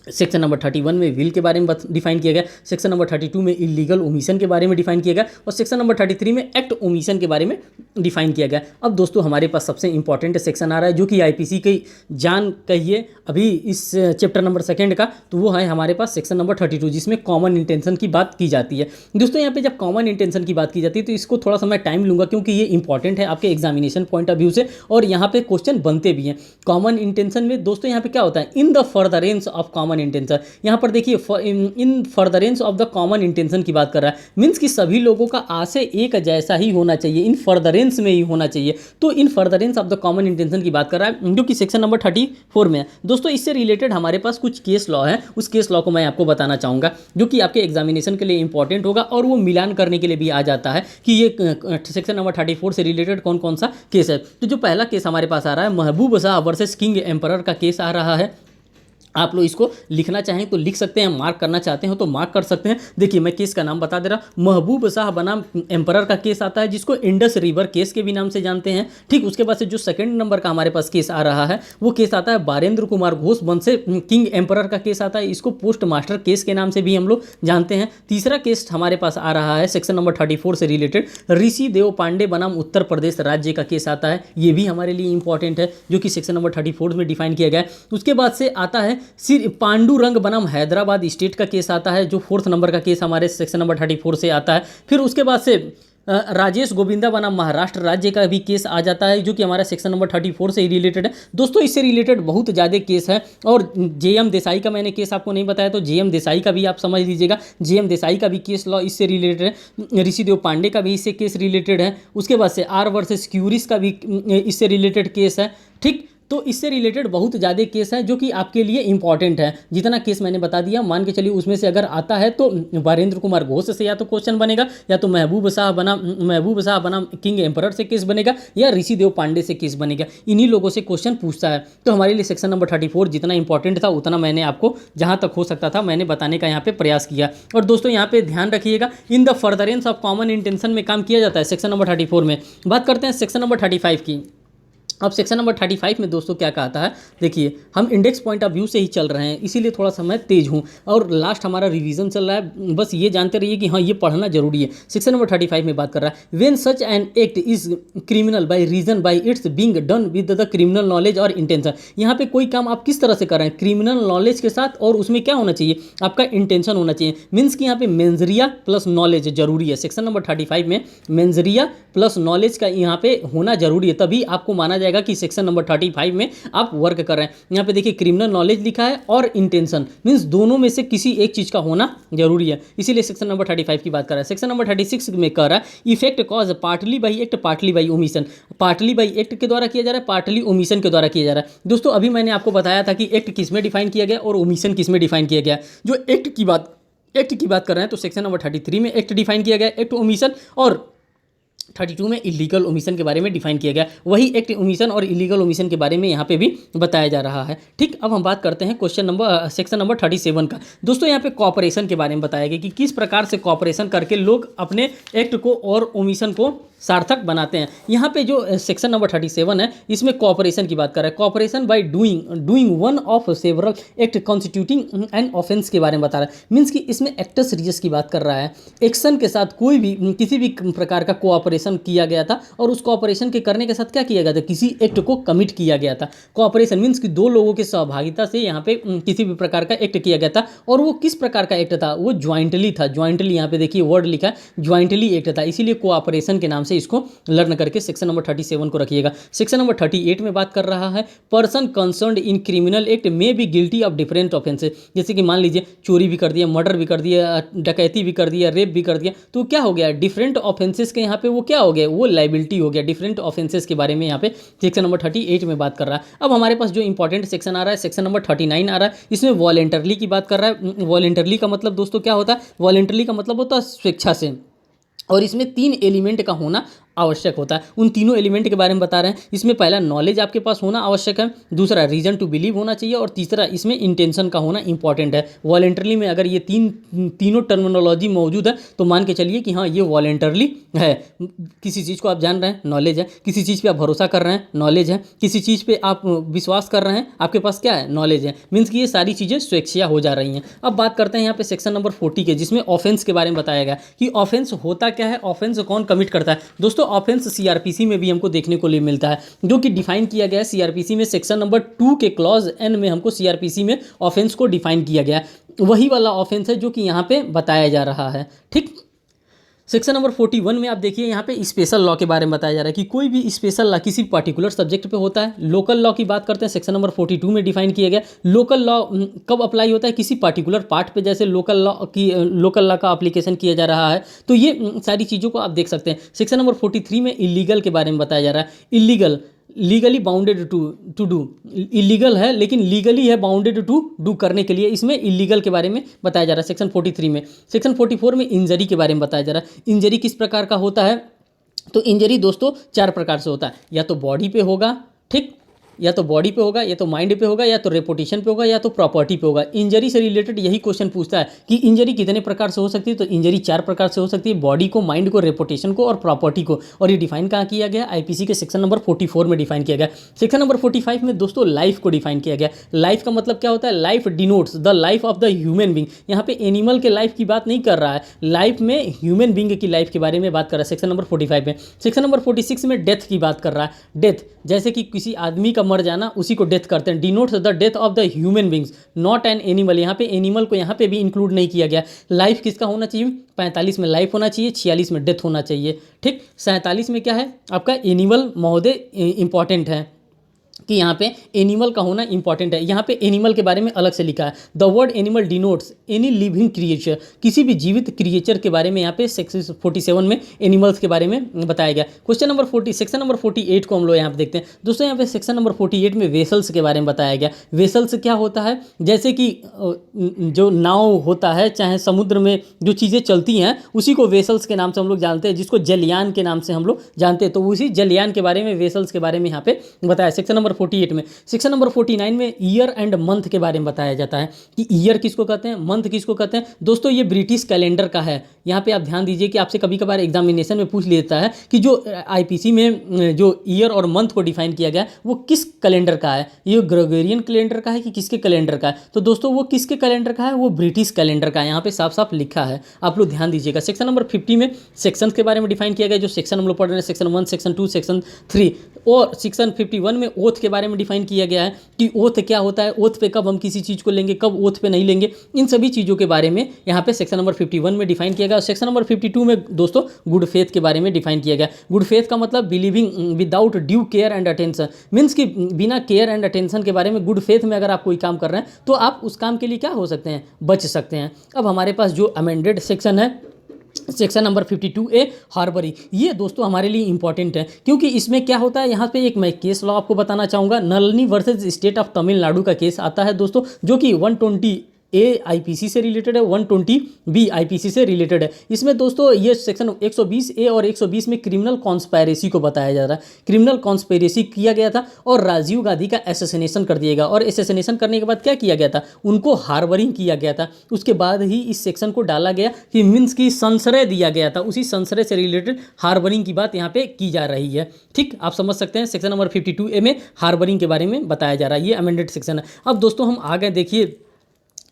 सेक्शन नंबर 31 में विल के बारे में डिफाइन किया गया, सेक्शन नंबर 32 में इलीगल ओमिशन के बारे में डिफाइन किया गया, और सेक्शन नंबर 33 में एक्ट ओमिशन के बारे में डिफाइन किया गया। अब दोस्तों हमारे पास सबसे इंपॉर्टेंट सेक्शन आ रहा है, जो कि आईपीसी की जान कहिए अभी इस चैप्टर नंबर 2 का, तो वो है हमारे पास सेक्शन नंबर 32, जिसमें कॉमन इंटेंशन की बात की जाती है। दोस्तों यहाँ पे जब कॉमन इंटेंशन की बात की जाती है तो इसको थोड़ा सा मैं टाइम लूँगा, क्योंकि ये इंपॉर्टेंट है आपके एग्जामिनेशन पॉइंट ऑफ व्यू से, और यहाँ पे क्वेश्चन बनते भी हैं। कॉमन इंटेंशन में दोस्तों यहाँ पे क्या होता है, in the furtherance of common common intention. यहाँ पर देखिए इन furtherance of the common intention की बात कर रहा है, मीन्स कि सभी लोगों का आशय एक जैसा ही होना चाहिए, इन फर्दरेंस में ही होना चाहिए। तो इन furtherance of the common intention की बात कर रहा है, जो कि सेक्शन नंबर 34 में है। दोस्तों इससे रिलेटेड हमारे पास कुछ केस लॉ है, उस केस लॉ को मैं आपको बताना चाहूँगा, जो कि आपके एग्जामिनेशन के लिए इंपॉर्टेंट होगा और वो मिलान करने के लिए भी आ जाता है कि ये सेक्शन नंबर 34 से रिलेटेड कौन कौन सा केस है। तो जो पहला केस हमारे पास आ रहा है, महबूब शाह वर्सेस किंग एम्परर का केस आ रहा है। आप लोग इसको लिखना चाहें तो लिख सकते हैं, मार्क करना चाहते हो तो मार्क कर सकते हैं। देखिए मैं केस का नाम बता दे रहा हूं, महबूब शाह बनाम एम्परर का केस आता है, जिसको इंडस रिवर केस के भी नाम से जानते हैं। ठीक, उसके बाद से जो सेकंड नंबर का हमारे पास केस आ रहा है, वो केस आता है बारेंद्र कुमार घोष वंश से किंग एम्परर का केस आता है, इसको पोस्ट मास्टर केस के नाम से भी हम लोग जानते हैं। तीसरा केस हमारे पास आ रहा है सेक्शन नंबर 34 से रिलेटेड, ऋषि देव पांडे बनाम उत्तर प्रदेश राज्य का केस आता है, ये भी हमारे लिए इंपॉर्टेंट है, जो कि सेक्शन नंबर 34 में डिफाइन किया गया है। उसके बाद से आता है पांडुरंग बनाम हैदराबाद स्टेट का केस आता है, जो 4th नंबर का केस हमारे सेक्शन नंबर 34 से आता है। फिर उसके बाद से राजेश गोविंदा बनाम महाराष्ट्र राज्य का भी केस आ जाता है, जो कि हमारा सेक्शन नंबर 34 से ही रिलेटेड है। दोस्तों इससे रिलेटेड बहुत ज़्यादा केस है, और जेएम देसाई का मैंने केस आपको नहीं बताया, तो जेएम देसाई का भी आप समझ लीजिएगा, जेएम देसाई का भी केस लॉ इससे रिलेटेड है। ऋषिदेव पांडे का भी इससे केस रिलेटेड है। उसके बाद से आर वर्सेस क्यूरिस का भी इससे रिलेटेड केस है। ठीक, तो इससे रिलेटेड बहुत ज़्यादा केस हैं जो कि आपके लिए इंपॉर्टेंट है। जितना केस मैंने बता दिया, मान के चलिए उसमें से अगर आता है तो बारेंद्र कुमार घोष से या तो क्वेश्चन बनेगा, या तो महबूब शाह बनाम किंग एम्परर से केस बनेगा, या ऋषिदेव पांडे से केस बनेगा। इन्हीं लोगों से क्वेश्चन पूछता है। तो हमारे लिए सेक्शन नंबर 34 जितना इंपॉर्टेंट था उतना मैंने आपको जहाँ तक हो सकता था मैंने बताने का यहाँ पे प्रयास किया। और दोस्तों यहाँ पे ध्यान रखिएगा, in the furtherance of common intention में काम किया जाता है सेक्शन नंबर 34 में। बात करते हैं सेक्शन नंबर 35 की। अब सेक्शन नंबर 35 में दोस्तों क्या कहता है, देखिए हम इंडेक्स पॉइंट ऑफ व्यू से ही चल रहे हैं, इसीलिए थोड़ा सा मैं तेज हूँ और लास्ट हमारा रिवीजन चल रहा है, बस ये जानते रहिए कि हाँ ये पढ़ना जरूरी है। सेक्शन नंबर 35 में बात कर रहा है, when such an act is criminal by reason by its being done with the criminal knowledge और इंटेंशन। यहाँ पे कोई काम आप किस तरह से कर रहे हैं, क्रिमिनल नॉलेज के साथ, और उसमें क्या होना चाहिए, आपका इंटेंशन होना चाहिए। मीन्स कि यहाँ पे मेंजरिया प्लस नॉलेज जरूरी है। सेक्शन नंबर 35 में मेंजरिया प्लस नॉलेज का यहाँ पे होना जरूरी है, तभी आपको माना जाएगा कि सेक्शन नंबर 35 में आप वर्क कर रहे हैं। यहाँ पे देखिए क्रिमिनल नॉलेज लिखा है और इंटेंशन, मींस दोनों में से किसी एक चीज का होना जरूरी है, इसीलिए सेक्शन नंबर 35 की बात कर रहा है। सेक्शन नंबर 36 में कह रहा है effect cause partly by act partly by omission. Partly by act के द्वारा किया जा रहा है, पार्टली ओमिशन के द्वारा किया जा रहा है। दोस्तों अभी मैंने आपको बताया था कि एक्ट किस में डिफाइन किया गया और ओमिशन किस में डिफाइन किया गया। जो एक्ट की बात कर रहे हैं तो सेक्शन नंबर 33 में एक्ट डिफाइन किया गया, एक्ट ओमिशन, और 32 में इलीगल ओमिशन के बारे में डिफाइन किया गया। वही एक्ट ओमिशन और इलीगल ओमिशन के बारे में यहाँ पे भी बताया जा रहा है। ठीक, अब हम बात करते हैं सेक्शन नंबर 37 का। दोस्तों यहाँ पे कॉपरेशन के बारे में बताया गया कि किस प्रकार से कॉपरेशन करके लोग अपने एक्ट को और ओमिशन को सार्थक बनाते हैं। यहाँ पे जो सेक्शन नंबर 37 है इसमें कॉपरेशन की बात कर रहा है। Cooperation by doing one of several act constituting an offence के बारे में बता रहा है। मीन्स कि इसमें एक्टस रियस की बात कर रहा है, एक्शन के साथ कोई भी किसी भी प्रकार का कोऑपरेशन किया गया था, और उस कोऑपरेशन के करने के साथ क्या किया गया था, किसी एक्ट को कमिट किया गया था। कोऑपरेशन मीन्स कि दो लोगों की सहभागिता से यहाँ पे किसी भी प्रकार का एक्ट किया गया था, और वो किस प्रकार का एक्ट था, वो ज्वाइंटली था। ज्वाइंटली यहाँ पे देखिए वर्ड लिखा है, ज्वाइंटली एक्ट था, इसीलिए कोऑपरेशन के नाम से इसको लर्न करके सेक्शन नंबर 37 को रखिएगा। सेक्शन नंबर 38 में बात कर रहा है person concerned in criminal act में be guilty of different offences. जैसे कि मान लीजिए चोरी भी कर दिया, मर्डर भी कर दिया, डकैती भी कर दिया, रेप भी कर दिया, तो क्या हो गया, डिफरेंट ऑफेंसेस के यहाँ पे वो क्या हो गया, वो लाइबिलिटी हो गया। डिफरेंट ऑफेंसेस के बारे में यहाँ पे सेक्शन नंबर 38 में बात कर रहा है। अब हमारे पास जो इंपॉर्टेंट सेक्शन आ रहा है सेक्शन नंबर 39 आ रहा है, इसमें वॉलेंटरली की बात कर रहा है। वॉलेंटरली का मतलब दोस्तों क्या होता है, वॉलेंटरली का मतलब होता है स्वेच्छा से, और इसमें 3 एलिमेंट का होना आवश्यक होता है। उन तीनों एलिमेंट के बारे में बता रहे हैं। इसमें पहला नॉलेज आपके पास होना आवश्यक है, दूसरा रीजन टू बिलीव होना चाहिए, और तीसरा इसमें इंटेंशन का होना इंपॉर्टेंट है। वॉलेंटरली में अगर ये तीनों टर्मिनोलॉजी मौजूद है तो मान के चलिए कि हाँ ये वॉलेंटरली है। किसी चीज़ को आप जान रहे हैं, नॉलेज है। किसी चीज़ पे आप भरोसा कर रहे हैं, नॉलेज है। किसी चीज़ पे आप विश्वास कर रहे हैं, आपके पास क्या है, नॉलेज है। मीन्स कि ये सारी चीज़ें स्वेच्छा हो जा रही हैं। अब बात करते हैं यहाँ पे सेक्शन नंबर 40 के, जिसमें ऑफेंस के बारे में बताया गया कि ऑफेंस होता क्या है, ऑफेंस कौन कमिट करता है। दोस्तों ऑफेंस सीआरपीसी में भी हमको देखने को मिलता है, जो कि डिफाइन किया गया है सीआरपीसी में सेक्शन नंबर 2 के क्लॉज एन में हमको सीआरपीसी में ऑफेंस को डिफाइन किया गया है। वही वाला ऑफेंस है जो कि यहाँ पे बताया जा रहा है। ठीक, सेक्शन नंबर 41 में आप देखिए यहाँ पे स्पेशल लॉ के बारे में बताया जा रहा है कि कोई भी स्पेशल लॉ किसी पर्टिकुलर सब्जेक्ट पे होता है। लोकल लॉ की बात करते हैं, सेक्शन नंबर 42 में डिफाइन किया गया। लोकल लॉ कब अप्लाई होता है, किसी पर्टिकुलर पार्ट पे, जैसे लोकल लॉ का एप्लीकेशन किया जा रहा है। तो ये सारी चीज़ों को आप देख सकते हैं। सेक्शन नंबर 43 में इलीगल के बारे में बताया जा रहा है। Illegal, legally bounded to do, illegal है लेकिन लीगली है बाउंडेड टू डू करने के लिए, इसमें इलीगल के बारे में बताया जा रहा है सेक्शन 43 में। सेक्शन 44 में इंजरी के बारे में बताया जा रहा है। इंजरी किस प्रकार का होता है, तो इंजरी दोस्तों 4 प्रकार से होता है। या तो बॉडी पे होगा, ठीक, या तो बॉडी पे होगा, या तो माइंड पे होगा, या तो रेपुटेशन पे होगा, या तो प्रॉपर्टी पे होगा। इंजरी से रिलेटेड यही क्वेश्चन पूछता है कि इंजरी कितने प्रकार से हो सकती है, तो इंजरी 4 प्रकार से हो सकती है, बॉडी को, माइंड को, रेपुटेशन को और प्रॉपर्टी को। और ये डिफाइन कहाँ किया गया, आईपीसी के सेक्शन नंबर 44 में डिफाइन किया गया। सेक्शन नंबर 45 में दोस्तों लाइफ को डिफाइन किया गया। लाइफ का मतलब क्या होता है, life denotes the life of the human being. यहाँ पे एनिमल के लाइफ की बात नहीं कर रहा है, लाइफ में ह्यूमन बींग की लाइफ के बारे में बात कर रहा है सेक्शन नंबर 45 में। सेक्शन नंबर 46 में डेथ की बात कर रहा है। डेथ जैसे कि किसी आदमी का मर जाना, उसी को डेथ करते हैं। Denotes the death of the human beings, not an animal. यहाँ पे एनिमल को यहाँ पे भी इंक्लूड नहीं किया गया। लाइफ किसका होना चाहिए, 45 में लाइफ होना चाहिए, 46 में डेथ होना चाहिए, ठीक। 47 में क्या है आपका, एनिमल महोदय इंपॉर्टेंट है कि यहाँ पे एनिमल का होना इंपॉर्टेंट है। यहाँ पे एनिमल के बारे में अलग से लिखा है, the word animal denotes any living creature, किसी भी जीवित क्रिएचर के बारे में यहाँ पे सेक्शन 47 में एनिमल्स के बारे में बताया गया। क्वेश्चन नंबर 40, सेक्शन नंबर 48 को हम लोग यहाँ पे देखते हैं दोस्तों। यहाँ पे सेक्शन नंबर 48 में वेसल्स के बारे में बताया गया। वेसल्स क्या होता है, जैसे कि जो नाव होता है, चाहे समुद्र में जो चीज़ें चलती हैं उसी को वेसल्स के नाम से हम लोग जानते हैं, जिसको जलयान के नाम से हम लोग जानते हैं। तो उसी जलयान के बारे में, वेसल्स के बारे में यहाँ पे बताया सेक्शन नंबर 48 में। सेक्शन नंबर 49 में ईयर एंड मंथ के बारे में बताया जाता है कि ईयर किसको कहते हैं, मंथ किसको कहते हैं। दोस्तों ये ब्रिटिश कैलेंडर का है। यहाँ पे आप ध्यान दीजिए कि आपसे कभी कभार एग्जामिनेशन में पूछ लेता है कि जो आईपीसी में जो ईयर और मंथ को डिफाइन किया गया वो किस कैलेंडर का है, ये ग्रेगोरियन कैलेंडर का है कि किसके कैलेंडर का है। तो दोस्तों वो किसके कैलेंडर का है, वो ब्रिटिश कैलेंडर का है। यहाँ पे साफ साफ लिखा है, आप लोग ध्यान दीजिएगा। सेक्शन नंबर 50 में सेक्शंस के बारे में डिफाइन किया गया, जो सेक्शन हम लोग पढ़ रहे हैं, सेक्शन 1, सेक्शन 2, सेक्शन 3। और सेक्शन 51 में ओथ के बारे में डिफाइन किया गया है कि ओथ क्या होता है, ओथ पे कब हम किसी चीज़ को लेंगे, कब ओथ पे नहीं लेंगे, इन सभी चीज़ों के बारे में यहाँ पे सेक्शन नंबर 51 में डिफाइन किया गया। सेक्शन नंबर 52 में दोस्तों गुड फेथ के बारे में डिफाइन किया गया। गुड फेथ का मतलब believing without due care and attention, means कि बिना केयर एंड अटेंशन के बारे में, गुड फेथ में अगर आप कोई काम कर रहे हैं तो आप उस काम के लिए क्या हो सकते हैं, बच सकते हैं। अब हमारे पास जो अमेंडेड सेक्शन है, सेक्शन नंबर 52A हार्बरी, ये दोस्तों हमारे लिए इंपॉर्टेंट है क्योंकि इसमें क्या होता है, यहाँ पे एक मैं केस लॉ आपको बताना चाहूँगा। Nalini versus state of Tamil Nadu का केस आता है दोस्तों, जो कि 120A आईपीसी से रिलेटेड है, 120B आईपीसी से रिलेटेड है। इसमें दोस्तों ये सेक्शन 120A और 120 में क्रिमिनल कॉन्स्पायरेसी को बताया जा रहा है। क्रिमिनल कॉन्स्पायरेसी किया गया था और राजीव गांधी का एसेसिनेशन कर दिया गया, और एसेसिनेशन करने के बाद क्या किया गया था, उनको हार्बरिंग किया गया था। उसके बाद ही इस सेक्शन को डाला गया कि मीन्स की संशय दिया गया था, उसी संशय से रिलेटेड हार्बरिंग की बात यहाँ पे की जा रही है, ठीक। आप समझ सकते हैं सेक्शन नंबर 52A में हार्बरिंग के बारे में बताया जा रहा है, ये अमेंडेड सेक्शन है। अब दोस्तों हम आगे देखिए,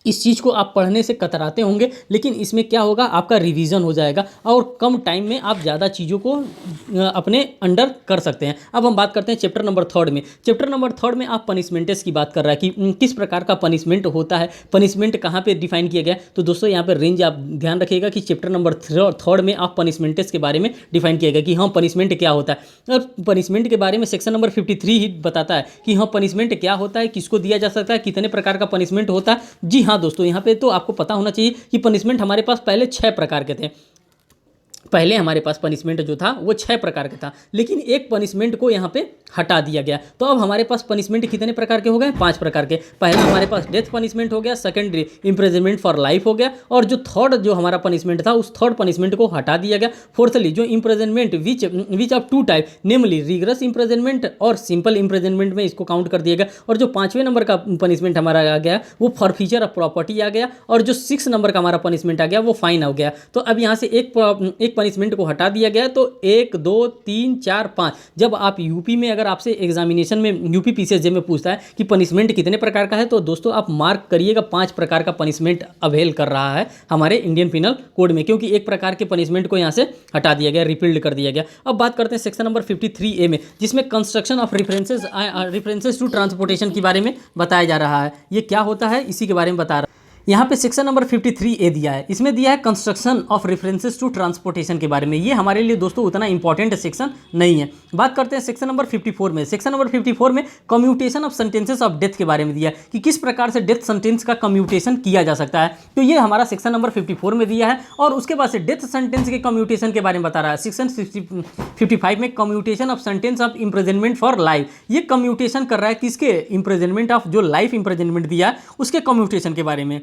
इस चीज़ को आप पढ़ने से कतराते होंगे, लेकिन इसमें क्या होगा, आपका रिवीजन हो जाएगा और कम टाइम में आप ज़्यादा चीज़ों को अपने अंडर कर सकते हैं। अब हम बात करते हैं चैप्टर नंबर 3 में। चैप्टर नंबर 3 में आप पनिशमेंट्स की बात कर रहा है कि किस प्रकार का पनिशमेंट होता है, पनिशमेंट कहाँ पे डिफाइन किया गया। तो दोस्तों यहाँ पर रेंज आप ध्यान रखिएगा कि चैप्टर नंबर 3 में आप पनिशमेंट्स के बारे में डिफाइन किया गया कि हाँ पनिशमेंट क्या होता है। और पनिशमेंट के बारे में सेक्शन नंबर 53 ही बताता है कि हाँ पनिशमेंट क्या होता है, किसको दिया जा सकता है, कितने प्रकार का पनिशमेंट होता है। जी हाँ दोस्तों, यहाँ पे तो आपको पता होना चाहिए कि पनिशमेंट हमारे पास पहले 6 प्रकार के थे। पहले हमारे पास पनिशमेंट जो था वो 6 प्रकार का था, लेकिन एक पनिशमेंट को यहाँ पे हटा दिया गया। तो अब हमारे पास पनिशमेंट कितने प्रकार के हो गए, 5 प्रकार के। पहला हमारे पास डेथ पनिशमेंट हो गया, सेकंड इम्प्रिजनमेंट फॉर लाइफ हो गया, और जो थर्ड जो हमारा पनिशमेंट था उस थर्ड पनिशमेंट को हटा दिया गया। फोर्थली जो imprisonment which of 2 type, namely rigorous imprisonment और सिंपल इम्प्रिजनमेंट में इसको काउंट कर दिया गया। और जो 5वें नंबर का पनिशमेंट हमारा आ गया वो फॉरफीचर ऑफ प्रॉपर्टी आ गया, और जो 6 नंबर का हमारा पनिशमेंट आ गया वो फाइन हो गया। तो अब यहाँ से एक पनिशमेंट को हटा दिया गया। तो 1 2 3 4 5, जब आप यूपी में अगर आपसे एग्जामिनेशन में यूपी पीसीएसजे में पूछता है कि पनिशमेंट कितने प्रकार का है, तो दोस्तों आप मार्क करिएगा 5 प्रकार का पनिशमेंट अवेल कर रहा है हमारे इंडियन पिनल कोड में, क्योंकि एक प्रकार के पनिशमेंट को यहाँ से हटा दिया गया, रिपील्ड कर दिया गया। अब बात करते हैं सेक्शन नंबर 53A में, जिसमें construction of references to transportation के बारे में बताया जा रहा है। ये क्या होता है इसी के बारे में बता रहा है। यहाँ पे सेक्शन नंबर 53A दिया है, इसमें दिया है construction of references to transportation के बारे में। ये हमारे लिए दोस्तों उतना इंपॉर्टेंट सेक्शन नहीं है। बात करते हैं सेक्शन नंबर 54 में। सेक्शन नंबर 54 में commutation of sentences of death के बारे में दिया है कि किस प्रकार से डेथ सेंटेंस का कम्यूटेशन किया जा सकता है। तो ये हमारा सेक्शन नंबर 54 में दिया है। और उसके बाद से डेथ सेंटेंस के कम्यूटेशन के बारे में बता रहा है। सेक्शन 55 में commutation of sentence of imprisonment for life, ये कम्यूटेशन कर रहा है किसके, इम्प्रिजनमेंट ऑफ जो लाइफ इम्प्रिजनमेंट दिया है उसके कम्यूटेशन के बारे में।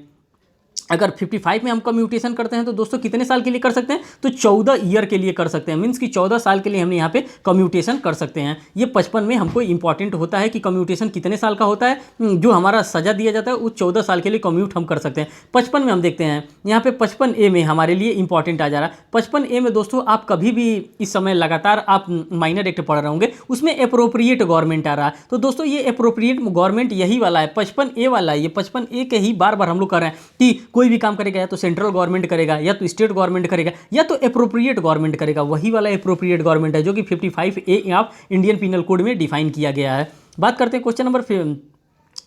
अगर 55 में हम कम्यूटेशन करते हैं तो दोस्तों कितने साल के लिए कर सकते हैं, तो 14 ईयर के लिए कर सकते हैं। मीन्स कि 14 साल के लिए हमने यहाँ पे कम्यूटेशन कर सकते हैं। ये 55 में हमको इंपॉर्टेंट होता है कि कम्यूटेशन कितने साल का होता है, जो हमारा सजा दिया जाता है वो 14 साल के लिए कम्यूट हम कर सकते हैं। 55 में हम देखते हैं यहाँ पे 55A में हमारे लिए इंपॉर्टेंट आ जा रहा है। 55A में दोस्तों आप कभी भी इस समय लगातार आप माइनर एक्ट पढ़ रहे होंगे, उसमें अप्रोप्रिएट गवर्नमेंट आ रहा है। तो दोस्तों ये अप्रोप्रिएट गवर्नमेंट यही वाला है, 55A वाला है। ये 55A के ही बार बार हम लोग कर रहे हैं कि कोई भी काम करेगा या तो सेंट्रल गवर्नमेंट करेगा या तो स्टेट गवर्नमेंट करेगा या तो एप्रोप्रिएट गवर्नमेंट करेगा। वही वाला एप्रोप्रिएट गवर्नमेंट है जो कि 55A of Indian penal code में डिफाइन किया गया है। बात करते हैं क्वेश्चन नंबर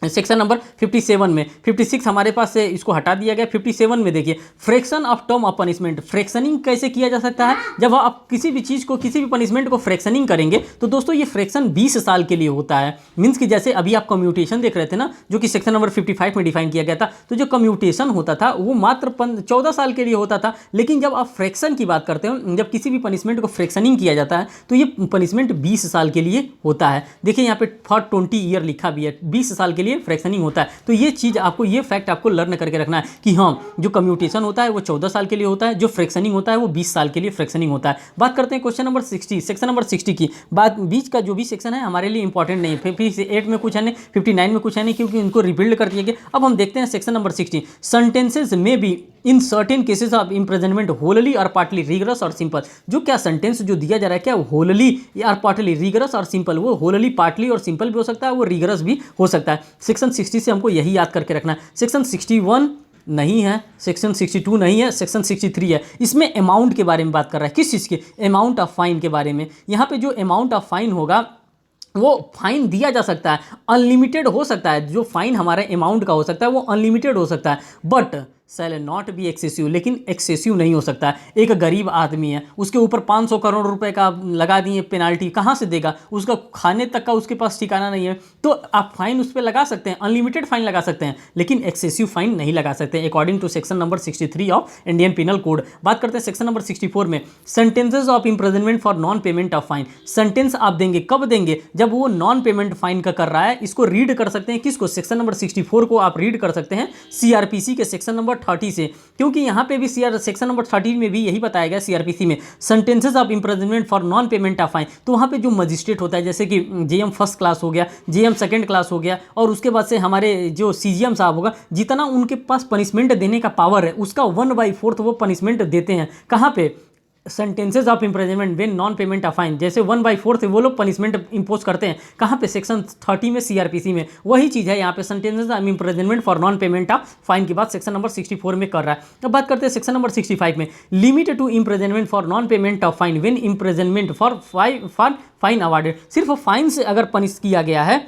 सेक्शन नंबर 57 में। 56 हमारे पास से इसको हटा दिया गया। 57 में देखिए fraction of term of punishment. Fractioning कैसे किया जा सकता है, जब आप किसी भी चीज़ को, किसी भी पनिशमेंट को फ्रैक्शनिंग करेंगे तो दोस्तों ये फ्रैक्शन 20 साल के लिए होता है। मीन्स कि जैसे अभी आप कम्यूटेशन देख रहे थे ना, जो कि सेक्शन नंबर 55 में डिफाइन किया गया था, तो जो कम्यूटेशन होता था वो मात्र 14 साल के लिए होता था। लेकिन जब आप फ्रैक्शन की बात करते हो, जब किसी भी पनिशमेंट को फ्रैक्शनिंग किया जाता है तो ये पनिशमेंट 20 साल के लिए होता है। देखिए यहाँ पे फॉर 20 ईयर लिखा भी है, 20 साल के लिए फ्रैक्शनिंग होता है। तो ये चीज़ आपको, ये फैक्ट आपको लर्न करके रखना है कि हाँ, जो कम्यूटेशन होता है वो 14 साल के लिए होता है, जो फ्रैक्शनिंग होता है वो 20 साल के लिए फ्रैक्शनिंग होता है। बात करते हैं क्वेश्चन नंबर 60, सेक्शन नंबर 60 की बात। बीच का जो भी सेक्शन है हमारे लिए इंपॉर्टेंट नहीं है। 58 में कुछ है नहीं, 59 में कुछ है नहीं, क्योंकि इनको रिबिल्ड कर दिया गया। अब हम देखते हैं सेक्शन नंबर 60, सेंटेंसेज में be in certain cases of imprisonment wholly और पार्टली रिगरस और सिंपल। जो क्या सेंटेंस जो दिया जा रहा है, क्या होलली या पार्टली रिगरस और सिंपल, वो होलली, पार्टली और सिंपल भी हो सकता है, वो रिगरस भी हो सकता है। सेक्शन 60 से हमको यही याद करके रखना है। सेक्शन 61 नहीं है, सेक्शन 62 नहीं है, सेक्शन 63 है। इसमें अमाउंट के बारे में बात कर रहा है। किस चीज़ के, अमाउंट ऑफ फाइन के बारे में। यहाँ पे जो अमाउंट ऑफ फाइन होगा वो फाइन दिया जा सकता है, अनलिमिटेड हो सकता है। जो फाइन हमारे अमाउंट का हो सकता है वो अनलिमिटेड हो सकता है, but shall not be excessive, लेकिन एक्सेसिव नहीं हो सकता है। एक गरीब आदमी है, उसके ऊपर 500 करोड़ रुपए का लगा दिए पेनाल्टी, कहाँ से देगा, उसका खाने तक का उसके पास ठिकाना नहीं है। तो आप फाइन उस पर लगा सकते हैं, अनलिमिटेड फाइन लगा सकते हैं, लेकिन एक्सेसिव फाइन नहीं लगा सकते according to section number 63 of Indian penal code. बात करते हैं सेक्शन नंबर 64 में, sentences of imprisonment for non payment of fine. Sentence आप देंगे, कब देंगे, जब वो नॉन पेमेंट फाइन का कर रहा है। इसको रीड कर सकते हैं किसको, सेक्शन नंबर 64 को आप रीड कर सकते हैं सीआरपीसी के सेक्शन नंबर 30 से, क्योंकि यहाँ पे भी सेक्शन नंबर 13 में भी यही बताया गया सीआरपीसी में, sentences of imprisonment for non payment of fine. तो वहाँ पे जो मजिस्ट्रेट होता है, जैसे कि जेएम फर्स्ट क्लास हो गया, जेएम सेकंड क्लास हो गया, और उसके बाद से हमारे जो सीजीएम साहब होगा, जितना उनके पास पनिशमेंट देने का पावर है उसका 1/4 वो पनिशमेंट देते हैं। कहाँ पे, sentences of imprisonment when non payment of fine, जैसे 1/4 वो लोग पनिशमेंट इंपोज करते हैं। कहाँ पे, सेक्शन 30 में सीआरपीसी में। वही चीज़ है यहाँ पे, sentences of imprisonment for non payment of fine की बात सेक्शन नंबर 64 में कर रहा है। अब बात करते हैं सेक्शन नंबर 65 में, limit to imprisonment for non payment of fine when imprisonment for fine awarded. सिर्फ फाइन से अगर पनिश किया गया है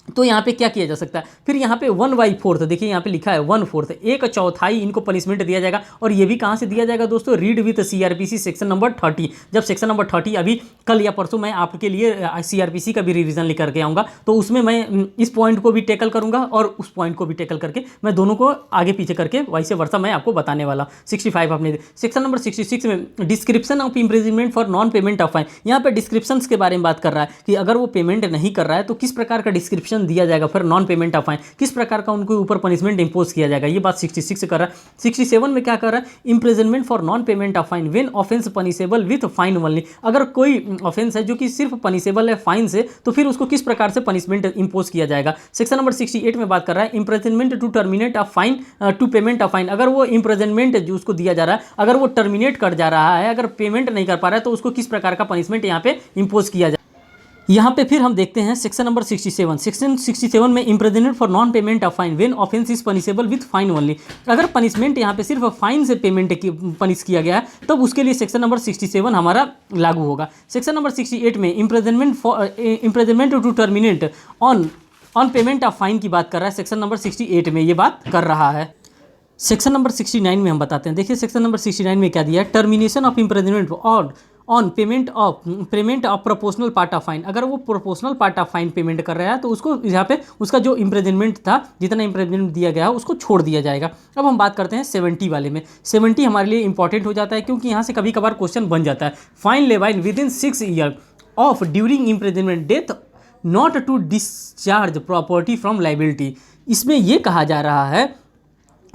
तो यहाँ पे क्या किया जा सकता है, फिर यहाँ पे 1/4, देखिए यहाँ पे लिखा है 1/4, 1/4 इनको पनिशमेंट दिया जाएगा। और ये भी कहाँ से दिया जाएगा दोस्तों, read with CrPC section number 30। जब सेक्शन नंबर 30 अभी कल या परसों मैं आपके लिए सीआरपीसी का भी रिवीजन लेकर के आऊँगा, तो उसमें मैं इस पॉइंट को भी टैकल करूँगा और उस पॉइंट को भी टैकल करके मैं दोनों को आगे पीछे करके वैसे वर्षा मैं आपको बताने वाला। 65 आपने सेक्शन नंबर 66 में description of imprisonment for non payment of fine. यहाँ पे डिस्क्रिप्शन के बारे में बात कर रहा है कि अगर वो पेमेंट नहीं कर रहा है तो किस प्रकार का डिस्क्रिप्शन दिया जाएगा, फिर नॉन पेमेंट ऑफ फाइन किस प्रकार का उनके ऊपर पनिशमेंट इंपोज किया जाएगा। ये बात 66 कर रहा है। 67 में क्या कर रहा है, imprisonment for non payment of fine when offence punishable with fine only. अगर कोई ऑफेंस है जो कि सिर्फ पनिशेबल है फाइन से, तो फिर उसको किस प्रकार से पनिशमेंट इंपोज किया जाएगा। सेक्शन नंबर 68 में बात कर रहा है imprisonment to terminate of fine to payment of fine. अगर वो इम्प्रिजनमेंट जो उसको दिया जा रहा है, अगर वो टर्मिनेट कर जा रहा है, अगर पेमेंट नहीं कर पा रहा है, तो उसको किस प्रकार का पनिशमेंट यहाँ पे इंपोज किया जाए। यहाँ पे फिर हम देखते हैं सेक्शन नंबर 67। सेक्शन 67 में imprisonment for non payment of fine when offence is punishable with fine only. अगर पनिशमेंट यहाँ पे सिर्फ फाइन से पेमेंट की पनिश किया गया है, तब उसके लिए सेक्शन नंबर 67 हमारा लागू होगा। सेक्शन नंबर 68 में imprisonment to terminate on payment of fine की बात कर रहा है। सेक्शन नंबर 68 में ये बात कर रहा है। सेक्शन नंबर 69 में हम बताते हैं। देखिए सेक्शन नंबर 69 में क्या दिया है, टर्मिनेशन ऑफ इम्प्रिजनमेंट और on payment of proportional part of fine. अगर वो proportional part of fine payment कर रहा है तो उसको यहाँ पे उसका जो इम्प्रिजनमेंट था, जितना इम्प्रिजनमेंट दिया गया है उसको छोड़ दिया जाएगा। अब हम बात करते हैं 70 वाले में। 70 हमारे लिए इंपॉर्टेंट हो जाता है क्योंकि यहाँ से कभी कभार क्वेश्चन बन जाता है। फाइन लेवाइल within 6 year of during imprisonment death not to discharge property from liability. इसमें यह कहा जा रहा है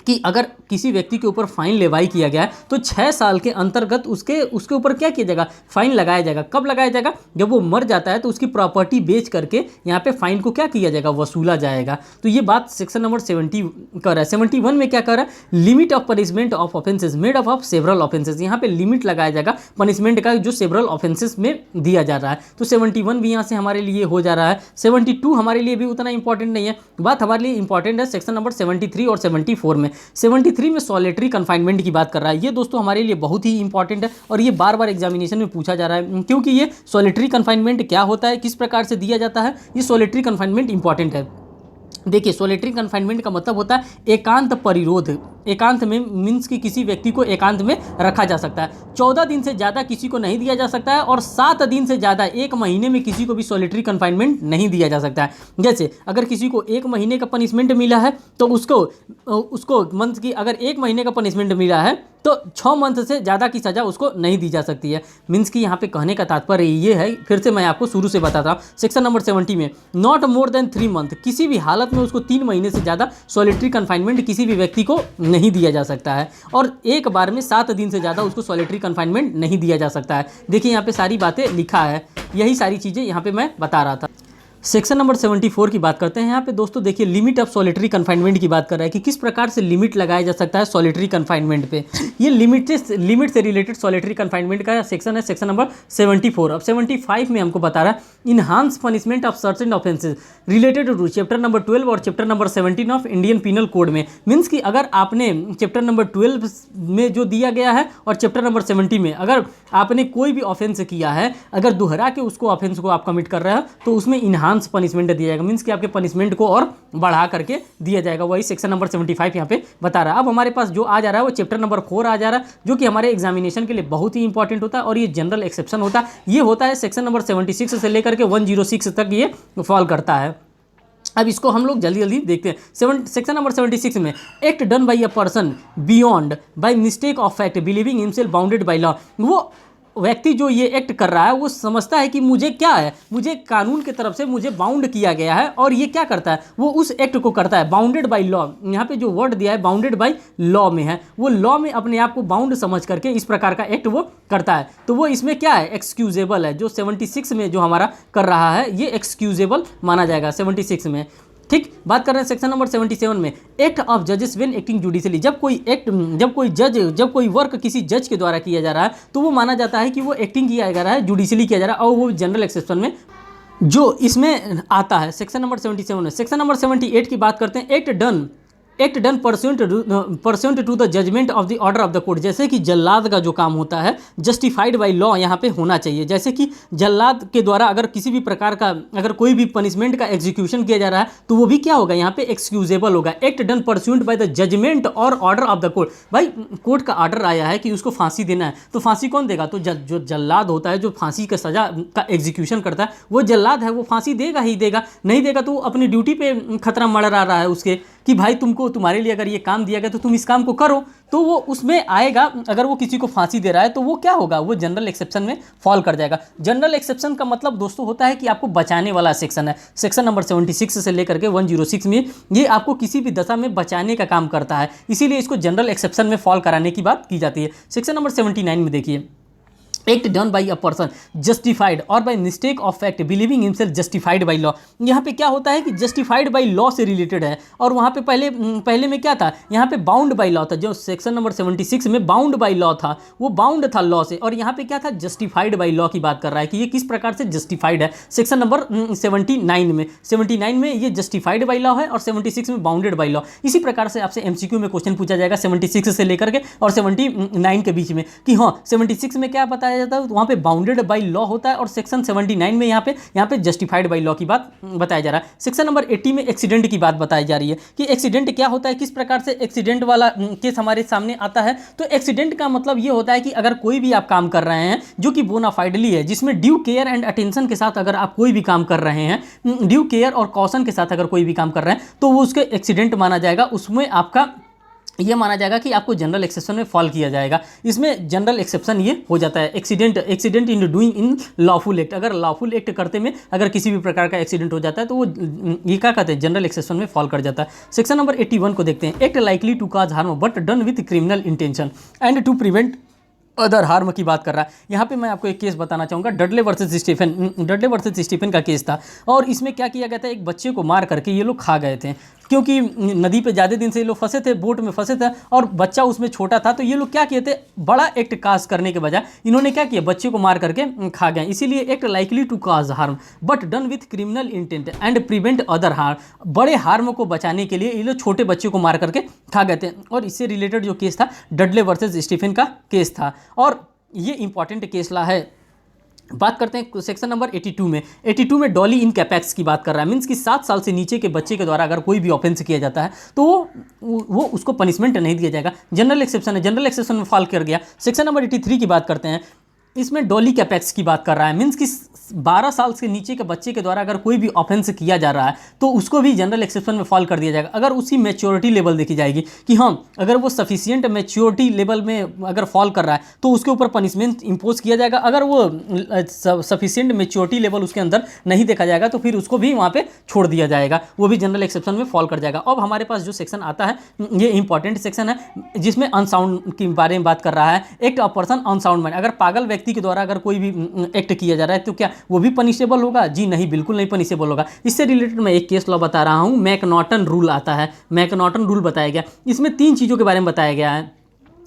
कि अगर किसी व्यक्ति के ऊपर फाइन लेवाई किया गया है तो 6 साल के अंतर्गत उसके ऊपर क्या किया जाएगा, फाइन लगाया जाएगा। कब लगाया जाएगा, जब वो मर जाता है तो उसकी प्रॉपर्टी बेच करके यहाँ पे फाइन को क्या किया जाएगा, वसूला जाएगा। तो ये बात सेक्शन नंबर 70 कर रहा है। 71 में क्या कर रहा है, limit of punishment of offences made up of several offences. यहाँ पे लिमिट लगाया जाएगा पनिशमेंट का जो सेवरल ऑफेंसेज में दिया जा रहा है। तो 71 भी यहाँ से हमारे लिए हो जा रहा है। 72 हमारे लिए भी उतना इंपॉर्टेंट नहीं है। बात हमारे लिए इंपॉर्टेंट है सेक्शन नंबर 73 और 74 में। 73 में सॉलिटरी कन्फाइनमेंट की बात कर रहा है। ये दोस्तों हमारे लिए बहुत ही इंपॉर्टेंट है और ये बार बार एग्जामिनेशन में पूछा जा रहा है क्योंकि ये सॉलिटरी कन्फाइनमेंट क्या होता है, किस प्रकार से दिया जाता है। ये सॉलिटरी कन्फाइनमेंट इंपॉर्टेंट है। देखिए सॉलिटरी कन्फाइनमेंट का मतलब होता है एकांत परिरोध। एकांत में मीन्स कि किसी व्यक्ति को एकांत में रखा जा सकता है। 14 दिन से ज़्यादा किसी को नहीं दिया जा सकता है और 7 दिन से ज़्यादा 1 महीने में किसी को भी सॉलिटरी कन्फाइनमेंट नहीं दिया जा सकता है। जैसे अगर किसी को 1 महीने का पनिशमेंट मिला है तो उसको मंथ की अगर 1 महीने का पनिशमेंट मिला है तो 6 मंथ से ज़्यादा की सज़ा उसको नहीं दी जा सकती है। मीन्स कि यहाँ पे कहने का तात्पर्य ये है, फिर से मैं आपको शुरू से बताता हूँ। सेक्शन नंबर 70 में नॉट मोर देन 3 मंथ, किसी भी हालत में उसको 3 महीने से ज़्यादा सॉलिटरी कन्फाइनमेंट किसी भी व्यक्ति को नहीं दिया जा सकता है और एक बार में 7 दिन से ज़्यादा उसको सॉलिटरी कन्फाइनमेंट नहीं दिया जा सकता है। देखिए यहाँ पे सारी बातें लिखा है, यही सारी चीज़ें यहाँ पे मैं बता रहा था। सेक्शन नंबर 74 की बात करते हैं। यहाँ पे दोस्तों देखिए लिमिट ऑफ सॉलिटरी कन्फाइनमेंट की बात कर रहा है कि किस प्रकार से लिमिट लगाया जा सकता है सॉलिटरी कन्फाइनमेंट पे। ये लिमिट से रिलेटेड सॉलिटरी कन्फाइनमेंट का सेक्शन है, सेक्शन नंबर 74। अब 75 में हमको बता रहा है enhance punishment of certain offences related to chapter number 12 और chapter number 17 of Indian penal code में। मीन्स कि अगर आपने चैप्टर नंबर 12 में जो दिया गया है और चैप्टर नंबर 70 में अगर आपने कोई भी ऑफेंस किया है, अगर दोहरा के उसको ऑफेंस को आप कमिट कर रहे हो तो उसमें इनहांस पनिशमेंट दिया जाएगा। मीन्स कि आपके पनिशमेंट को और बढ़ा करके दिया जाएगा। वही सेक्शन नंबर 75 यहाँ पे बता रहा है। अब हमारे पास जो आ जा रहा है वो चैप्टर नंबर 4 आ जा रहा है, जो कि हमारे एग्जामिनेशन के लिए बहुत ही इंपॉर्टेंट होता है और ये जनरल एक्सेप्शन होता है। ये होता है सेक्शन नंबर 76 से लेकर के 106 तक ये फॉल करता है। अब इसको हम लोग जल्दी जल्दी देखते हैं। सेक्शन नंबर 76 में act done by a person beyond by mistake of fact believing himself bounded by law. वो व्यक्ति जो ये एक्ट कर रहा है वो समझता है कि मुझे क्या है, मुझे कानून की तरफ से मुझे बाउंड किया गया है और ये क्या करता है, वो उस एक्ट को करता है बाउंडेड बाय लॉ। यहाँ पे जो वर्ड दिया है बाउंडेड बाय लॉ में है, वो लॉ में अपने आप को बाउंड समझ करके इस प्रकार का एक्ट वो करता है। तो वो इसमें क्या है, एक्सक्यूजेबल है। जो 76 में जो हमारा कर रहा है ये एक्सक्यूजेबल माना जाएगा 76 में। ठीक, बात कर रहे हैं सेक्शन नंबर 77 में एक्ट ऑफ जजेस व्हेन एक्टिंग जुडिशली। जब कोई वर्क किसी जज के द्वारा किया जा रहा है तो वो माना जाता है कि वो एक्टिंग किया जा रहा है, जुडिशली किया जा रहा है और वो जनरल एक्सेप्शन में जो इसमें आता है सेक्शन नंबर 77 में। सेक्शन नंबर 78 की बात करते हैं act done pursuant to the judgement of the order of the court. जैसे कि जल्लाद का जो काम होता है जस्टिफाइड बाय लॉ यहाँ पे होना चाहिए। जैसे कि जल्लाद के द्वारा अगर किसी भी प्रकार का अगर कोई भी पनिशमेंट का एग्जीक्यूशन किया जा रहा है तो वो भी क्या होगा, यहाँ पे एक्सक्यूजेबल होगा। Act done pursuant by the judgement और ऑर्डर ऑफ द कोर्ट। भाई कोर्ट का ऑर्डर आया है कि उसको फांसी देना है तो फांसी कौन देगा, तो जो जल्लाद होता है जो फांसी का सजा का एग्जीक्यूशन करता है वो जल्लाद है, वो फांसी देगा ही देगा। नहीं देगा तो वो अपनी ड्यूटी पे खतरा मंडरा रहा है उसके कि भाई तुम्हारे लिए अगर ये काम दिया गया तो तुम इस काम को करो, तो वो उसमें आएगा। अगर वो किसी को फांसी दे रहा है तो वो क्या होगा, वो जनरल एक्सेप्शन में फॉल कर जाएगा। जनरल एक्सेप्शन का मतलब दोस्तों होता है कि आपको बचाने वाला सेक्शन है। सेक्शन नंबर 76 से लेकर के 106 में ये आपको किसी भी दशा में बचाने का काम करता है, इसीलिए इसको जनरल एक्सेप्शन में फॉल कराने की बात की जाती है। सेक्शन नंबर 79 में देखिए act done by a person justified और by mistake of fact believing himself justified by law. यहाँ पे क्या होता है कि जस्टिफाइड बाई लॉ से रिलेटेड है और वहाँ पे पहले में क्या था, यहाँ पे बाउंड बाई लॉ था। जो सेक्शन नंबर 76 में बाउंड बाई लॉ था वो बाउंड था लॉ से, और यहाँ पे क्या था, जस्टिफाइड बाई लॉ की बात कर रहा है कि ये किस प्रकार से जस्टिफाइड है। सेक्शन नंबर 79 में ये जस्टिफाइड बाई लॉ है और 76 में बाउंडेड बाई लॉ। इसी प्रकार से आपसे MCQ में क्वेश्चन पूछा जाएगा 76 से लेकर के और 79 के बीच में कि हाँ 76 में क्या पता बताया जाता है, तो वहाँ पे बाउंडेड बाई लॉ होता है, और सेक्शन 79 में यहाँ पे जस्टिफाइड बाई लॉ की बात बताया जा रहा है। सेक्शन नंबर 80 में एक्सीडेंट की बात बताई जा रही है कि एक्सीडेंट क्या होता है, किस प्रकार से एक्सीडेंट वाला केस हमारे सामने आता है। तो एक्सीडेंट का मतलब ये होता है कि अगर कोई भी आप काम कर रहे हैं जो कि बोनाफाइडली है, जिसमें ड्यू केयर एंड अटेंशन के साथ अगर आप कोई भी काम कर रहे हैं, ड्यू केयर और कॉशन के साथ अगर कोई भी काम कर रहे हैं, तो वो उसके एक्सीडेंट माना जाएगा। उसमें आपका ये माना जाएगा कि आपको जनरल एक्सेप्शन में फॉल किया जाएगा। इसमें जनरल एक्सेप्शन ये हो जाता है, accident in doing in lawful act. अगर लॉफुल एक्ट करते में अगर किसी भी प्रकार का एक्सीडेंट हो जाता है तो वो ये क्या कहते हैं, जनरल एक्सेप्शन में फॉल कर जाता है। सेक्शन नंबर 81 को देखते हैं। Act likely to cause harm but done with criminal intention and to prevent other harm की बात कर रहा है। यहाँ पे मैं आपको एक केस बताना चाहूँगा, डडले वर्सेस स्टीफन का केस था। और इसमें क्या किया गया था, एक बच्चे को मार करके ये लोग खा गए थे, क्योंकि नदी पे ज़्यादा दिन से ये लोग फंसे थे, बोट में फंसे थे और बच्चा उसमें छोटा था। तो ये लोग क्या किए थे, बड़ा एक्ट काज करने के बजाय इन्होंने क्या किया, बच्चे को मार करके खा गए। इसीलिए act likely to cause harm but done with criminal intent and prevent other harm. बड़े हार्म को बचाने के लिए ये लोग छोटे बच्चे को मार करके खा गए थे। और इससे रिलेटेड जो केस था डडले वर्सेस स्टीफन का केस था, और ये इंपॉर्टेंट केस ला है। बात करते हैं सेक्शन नंबर 82 में डॉली इन कैपेक्स की बात कर रहा है। मीन्स कि 7 साल से नीचे के बच्चे के द्वारा अगर कोई भी ऑफेंस किया जाता है तो वो उसको पनिशमेंट नहीं दिया जाएगा। जनरल एक्सेप्शन है, जनरल एक्सेप्शन में फॉल कर गया। सेक्शन नंबर 83 की बात करते हैं। इसमें डॉली कैपेक्स की बात कर रहा है। मीन्स कि 12 साल से नीचे के बच्चे के द्वारा अगर कोई भी ऑफेंस किया जा रहा है तो उसको भी जनरल एक्सेप्शन में फॉल कर दिया जाएगा, अगर उसकी मैच्योरिटी लेवल देखी जाएगी कि हाँ अगर वो सफिशिएंट मैच्योरिटी लेवल में अगर फॉल कर रहा है तो उसके ऊपर पनिशमेंट इंपोज किया जाएगा। अगर वो सफिशिएंट मैच्योरिटी लेवल उसके अंदर नहीं देखा जाएगा तो फिर उसको भी वहाँ पे छोड़ दिया जाएगा, वो भी जनरल एक्सेप्शन में फॉल कर जाएगा। अब हमारे पास जो सेक्शन आता है ये इंपॉर्टेंट सेक्शन है, जिसमें अनसाउंड के बारे में बात कर रहा है। Act a person unsound mind, अगर पागल व्यक्ति के द्वारा अगर कोई भी एक्ट किया जा रहा है तो क्या वो भी पनिशेबल होगा? जी नहीं, बिल्कुल नहीं पनिशेबल होगा। इससे रिलेटेड मैं एक केस लॉ बता रहा हूं, मैकनॉटन रूल आता है। मैकनॉटन रूल बताया गया, इसमें 3 चीज़ों के बारे में बताया गया है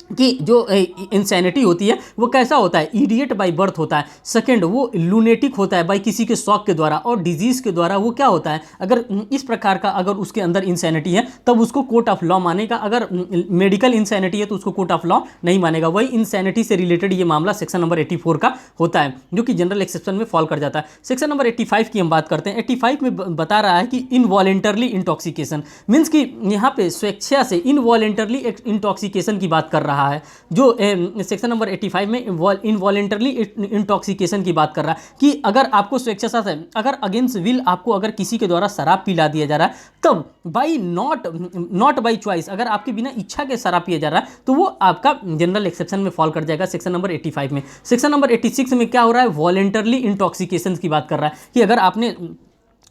कि जो इंसैनिटी होती है वो कैसा होता है, इडियट बाय बर्थ होता है। सेकंड, वो लूनेटिक होता है बाय किसी के शौक के द्वारा, और डिजीज़ के द्वारा वो क्या होता है, अगर इस प्रकार का अगर उसके अंदर इंसैनिटी है तब उसको कोर्ट ऑफ लॉ मानेगा, अगर मेडिकल इंसैनिटी है तो उसको कोर्ट ऑफ लॉ नहीं मानेगा। वही इंसैनिटी से रिलेटेड ये मामला सेक्शन नंबर 84 का होता है, जो कि जनरल एक्सेप्शन में फॉल कर जाता है। सेक्शन नंबर 85 की हम बात करते हैं। 85 में बता रहा है कि इनवॉलेंटरली इंटॉक्सिकेशन, मीन्स कि यहाँ पे स्वेच्छा से इनवॉलेंटरली इंटॉक्सिकेशन की बात कर रहा है। जो सेक्शन नंबर 85 में इनवॉलेंटरली इंटॉक्सिकेशन की बात कर रहा है कि अगर आपको स्वेच्छा से, अगर अगेंस्ट विल आपको अगर किसी के द्वारा शराब पिला दिया जा रहा है, तब बाई नॉट बाई चॉइस, अगर आपके बिना इच्छा के शराब पिया जा रहा है तो वो आपका जनरल एक्सेप्शन में फॉल कर जाएगा सेक्शन नंबर 85 में। सेक्शन नंबर 86 में क्या हो रहा है, वॉलेंटरली इंटॉक्सिकेशन की बात कर रहा है कि अगर आपने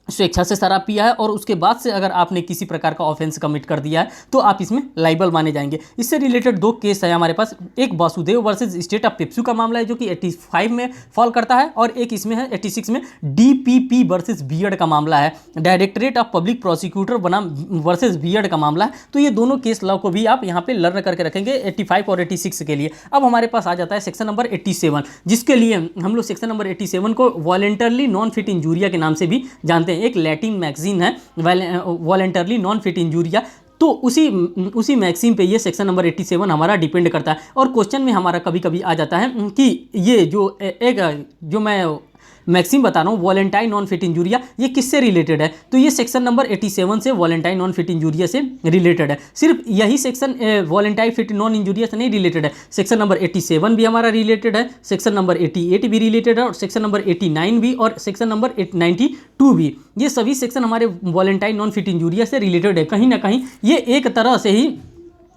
स्वेच्छा से शराब पिया है और उसके बाद से अगर आपने किसी प्रकार का ऑफेंस कमिट कर दिया है तो आप इसमें लाइबल माने जाएंगे। इससे रिलेटेड 2 केस है हमारे पास, एक Vasudev versus state of PEPSU का मामला है जो कि 85 में फॉल करता है, और एक इसमें है 86 में डीपीपी वर्सेस बीएड का मामला है, डायरेक्टरेट ऑफ पब्लिक प्रोसिक्यूटर बनाम वर्सेस बीएड का मामला है। तो ये दोनों केस लॉ को भी आप यहाँ पे लर्न करके रखेंगे 85 और 86 के लिए। अब हमारे पास आ जाता है सेक्शन नंबर 87, जिसके लिए हम लोग सेक्शन नंबर 87 को वॉलेंटरली नॉन फिट इंजूरिया के नाम से भी जानते हैं। एक लैटिन मैगजीन है वॉलेंटरली नॉन फिट इंजूरिया, तो उसी मैगजीन पे ये सेक्शन नंबर 87 हमारा डिपेंड करता है। और क्वेश्चन में हमारा कभी कभी आ जाता है कि ये जो मैं मैक्सिम बता रहा हूँ वॉलेंटाइन नॉन फिट इंजूरिया, ये किससे रिलेटेड है, तो ये सेक्शन नंबर 87 से वॉलेंटाइन नॉन फिट इंजूरिया से रिलेटेड है। सिर्फ यही सेक्शन वॉलेंटाइन फिट नॉन इंजूरिया से नहीं रिलेटेड है, सेक्शन नंबर 87 भी हमारा रिलेटेड है, सेक्शन नंबर 88 भी रिलेटेड है, और सेक्शन नंबर 89 भी, और सेक्शन नंबर 92 भी। ये सभी सेक्शन हमारे वॉलेंटाइन नॉन फिट इंजूरिया से रिलेटेड है। कहीं ना कहीं ये एक तरह से ही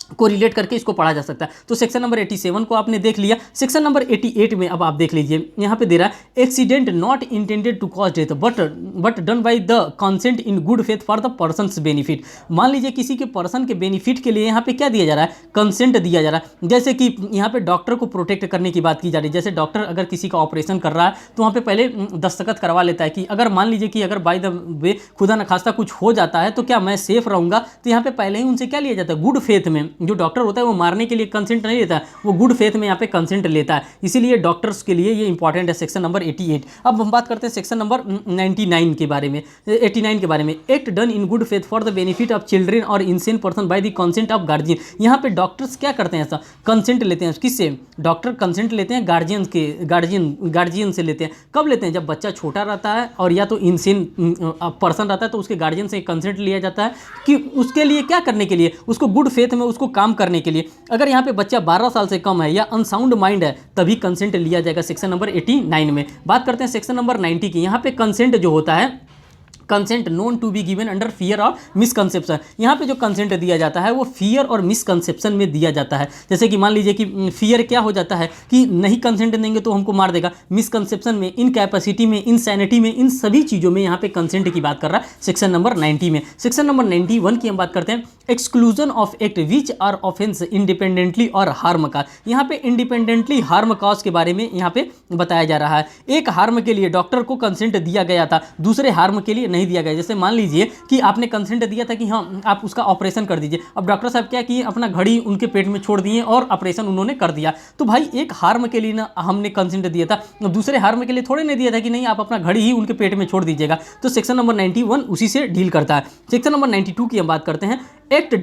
को रिलेट करके इसको पढ़ा जा सकता है। तो सेक्शन नंबर 87 को आपने देख लिया। सेक्शन नंबर 88 में अब आप देख लीजिए, यहाँ पे दे रहा है accident not intended to cause death but done by the consent in good faith for the person's benefit. मान लीजिए किसी के पर्सन के बेनिफिट के लिए यहाँ पे क्या दिया जा रहा है, कंसेंट दिया जा रहा है। जैसे कि यहाँ पे डॉक्टर को प्रोटेक्ट करने की बात की जा रही है, जैसे डॉक्टर अगर किसी का ऑपरेशन कर रहा है तो वहाँ पे पहले दस्तखत करवा लेता है कि अगर मान लीजिए कि अगर बाय द वे खुदा न खास्ता कुछ हो जाता है तो क्या मैं सेफ रहूँगा, तो यहाँ पे पहले ही उनसे क्या लिया जाता है, गुड फेथ में जो डॉक्टर होता है वो मारने के लिए कंसेंट नहीं लेता है, वो गुड फेथ में यहाँ पे कंसेंट लेता है, इसीलिए डॉक्टर्स के लिए ये इंपॉर्टेंट है सेक्शन नंबर 88। अब हम बात करते हैं सेक्शन नंबर 99 के बारे में, 89 के बारे में। Act done in good faith for the benefit of children और insane person by the consent of guardian. यहाँ पे डॉक्टर्स क्या करते हैं, ऐसा कंसेंट लेते हैं, किससे? डॉक्टर कंसेंट लेते हैं गार्जियन से लेते हैं। कब लेते हैं? जब बच्चा छोटा रहता है और या तो इंसेन पर्सन रहता है तो उसके गार्जियन से कंसेंट लिया जाता है कि उसके लिए क्या करने के लिए, उसको गुड फेथ में उसको काम करने के लिए। अगर यहाँ पे बच्चा 12 साल से कम है या अनसाउंड माइंड है तभी कंसेंट लिया जाएगा सेक्शन नंबर 89 में। बात करते हैं सेक्शन नंबर 90 की। यहाँ पे कंसेंट जो होता है, consent known to be given under fear और मिसकंसेप्शन। यहाँ पे जो कंसेंट दिया जाता है वो फियर और मिसकंसेप्शन में दिया जाता है। जैसे कि मान लीजिए कि फियर क्या हो जाता है कि नहीं कंसेंट देंगे तो हमको मार देगा, मिसकंसेप्शन में, इनकैपेसिटी में, इनसैनिटी में, इन सभी चीज़ों में यहाँ पे कंसेंट की बात कर रहा है सेक्शन नंबर 90 में। सेक्शन नंबर 91 की हम बात करते हैं, exclusion of act which are offence independently और हार्म का। यहाँ पे इंडिपेंडेंटली हार्म कॉज के बारे में यहाँ पे बताया जा रहा है। एक हार्म के लिए डॉक्टर को कंसेंट दिया गया था, दूसरे हार्म के लिए नहीं दिया गया। जैसे मान लीजिए कि आपने कंसेंट दिया था कि हाँ आप उसका ऑपरेशन कर दीजिए, अब डॉक्टर साहब क्या किए, अपना घड़ी उनके पेट में छोड़ दिए और ऑपरेशन उन्होंने कर दिया। तो भाई एक हार्म के लिए ना हमने कंसेंट दिया था, दूसरे हार्म के लिए थोड़े नहीं दिया था कि नहीं आप अपना घड़ी ही उनके पेट में छोड़ दीजिएगा। तो सेक्शन नंबर 91 उसी से डील करता है। सेक्शन नंबर 92 की हम बात करते हैं, act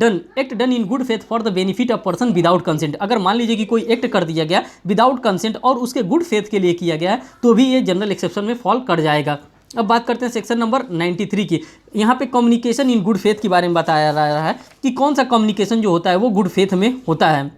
done in good faith for the benefit of person without consent. अगर मान लीजिए कि कोई एक्ट कर दिया गया विदाउट कंसेंट और उसके गुड फेथ के लिए किया गया है तो भी ये जनरल एक्सेप्शन में फॉल कर जाएगा। अब बात करते हैं सेक्शन नंबर 93 की। यहाँ पे कम्युनिकेशन इन गुड फेथ के बारे में बताया जा रहा है कि कौन सा कम्युनिकेशन जो होता है वो गुड फेथ में होता है।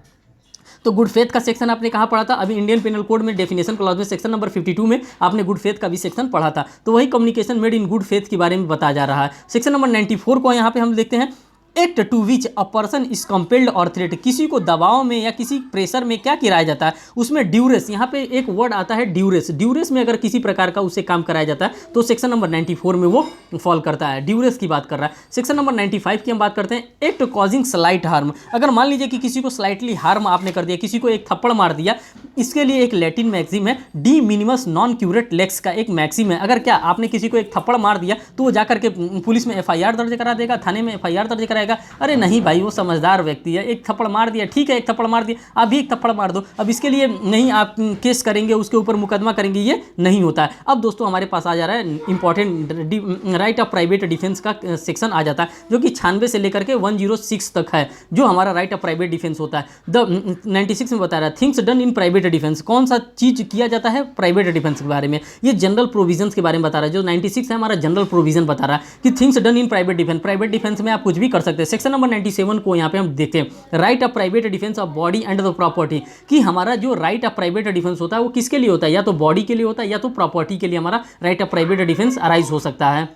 तो गुड फेथ का सेक्शन आपने कहाँ पढ़ा था? अभी इंडियन पेनल कोड में डेफिनेशन क्लॉज में सेक्शन नंबर 52 में आपने गुड फेथ का भी सेक्शन पढ़ा था। तो वही communication made in good faith के बारे में बताया जा रहा है। सेक्शन नंबर 94 को यहाँ पे हम देखते हैं, act to which a person is compelled और थ्रेट। किसी को दबाव में या किसी प्रेशर में क्या कराया जाता है, उसमें ड्यूरेस, यहाँ पे एक वर्ड आता है ड्यूरेस। ड्यूरेस में अगर किसी प्रकार का उससे काम कराया जाता है तो सेक्शन नंबर 94 में वो फॉल करता है, ड्यूरेस की बात कर रहा है। सेक्शन नंबर 95 की हम बात करते हैं, एक्ट कॉजिंग स्लाइट हार्म। अगर मान लीजिए कि किसी को स्लाइटली हार्म आपने कर दिया, किसी को एक थप्पड़ मार दिया, इसके लिए एक लैटिन मैक्सिम है, de minimis non curat lex का एक मैक्सिम है। अगर क्या आपने किसी को एक थप्पड़ मार दिया तो वो जाकर के पुलिस में FIR दर्ज करा देगा, थाने में FIR दर्ज कराएगा? अरे नहीं भाई, वो समझदार व्यक्ति है, एक थप्पड़ मार दिया, ठीक है एक थप्पड़ मार दिया, आप भी एक थप्पड़ मार दो, अब इसके लिए नहीं आप केस करेंगे, उसके ऊपर मुकदमा करेंगे, ये नहीं होता है। अब दोस्तों हमारे पास आ जा रहा है important right of private defence का सेक्शन आ जाता है, जो कि 96 से लेकर के 106 तक है, जो हमारा राइट ऑफ प्राइवेट डिफेंस होता है। 96 में बता रहा है, things done in private defence. कौन सा चीज किया जाता है प्राइवेट डिफेंस के बारे में, ये जनरल प्रोविजंस के बारे में बता रहा है। जो 96 है हमारा जनरल प्रोविजन बता रहा है कि things done in private defence, private defence में आप कुछ भी कर सकते हैं। सेक्शन नंबर 97 को यहाँ पे हम देखते हैं, right of private defence of body and the property, कि हमारा जो राइट ऑफ प्राइवेट डिफेंस होता है वो किसके लिए होता है, या तो बॉडी के लिए होता है या तो प्रॉपर्टी के लिए हमारा right of private defence arise हो सकता है।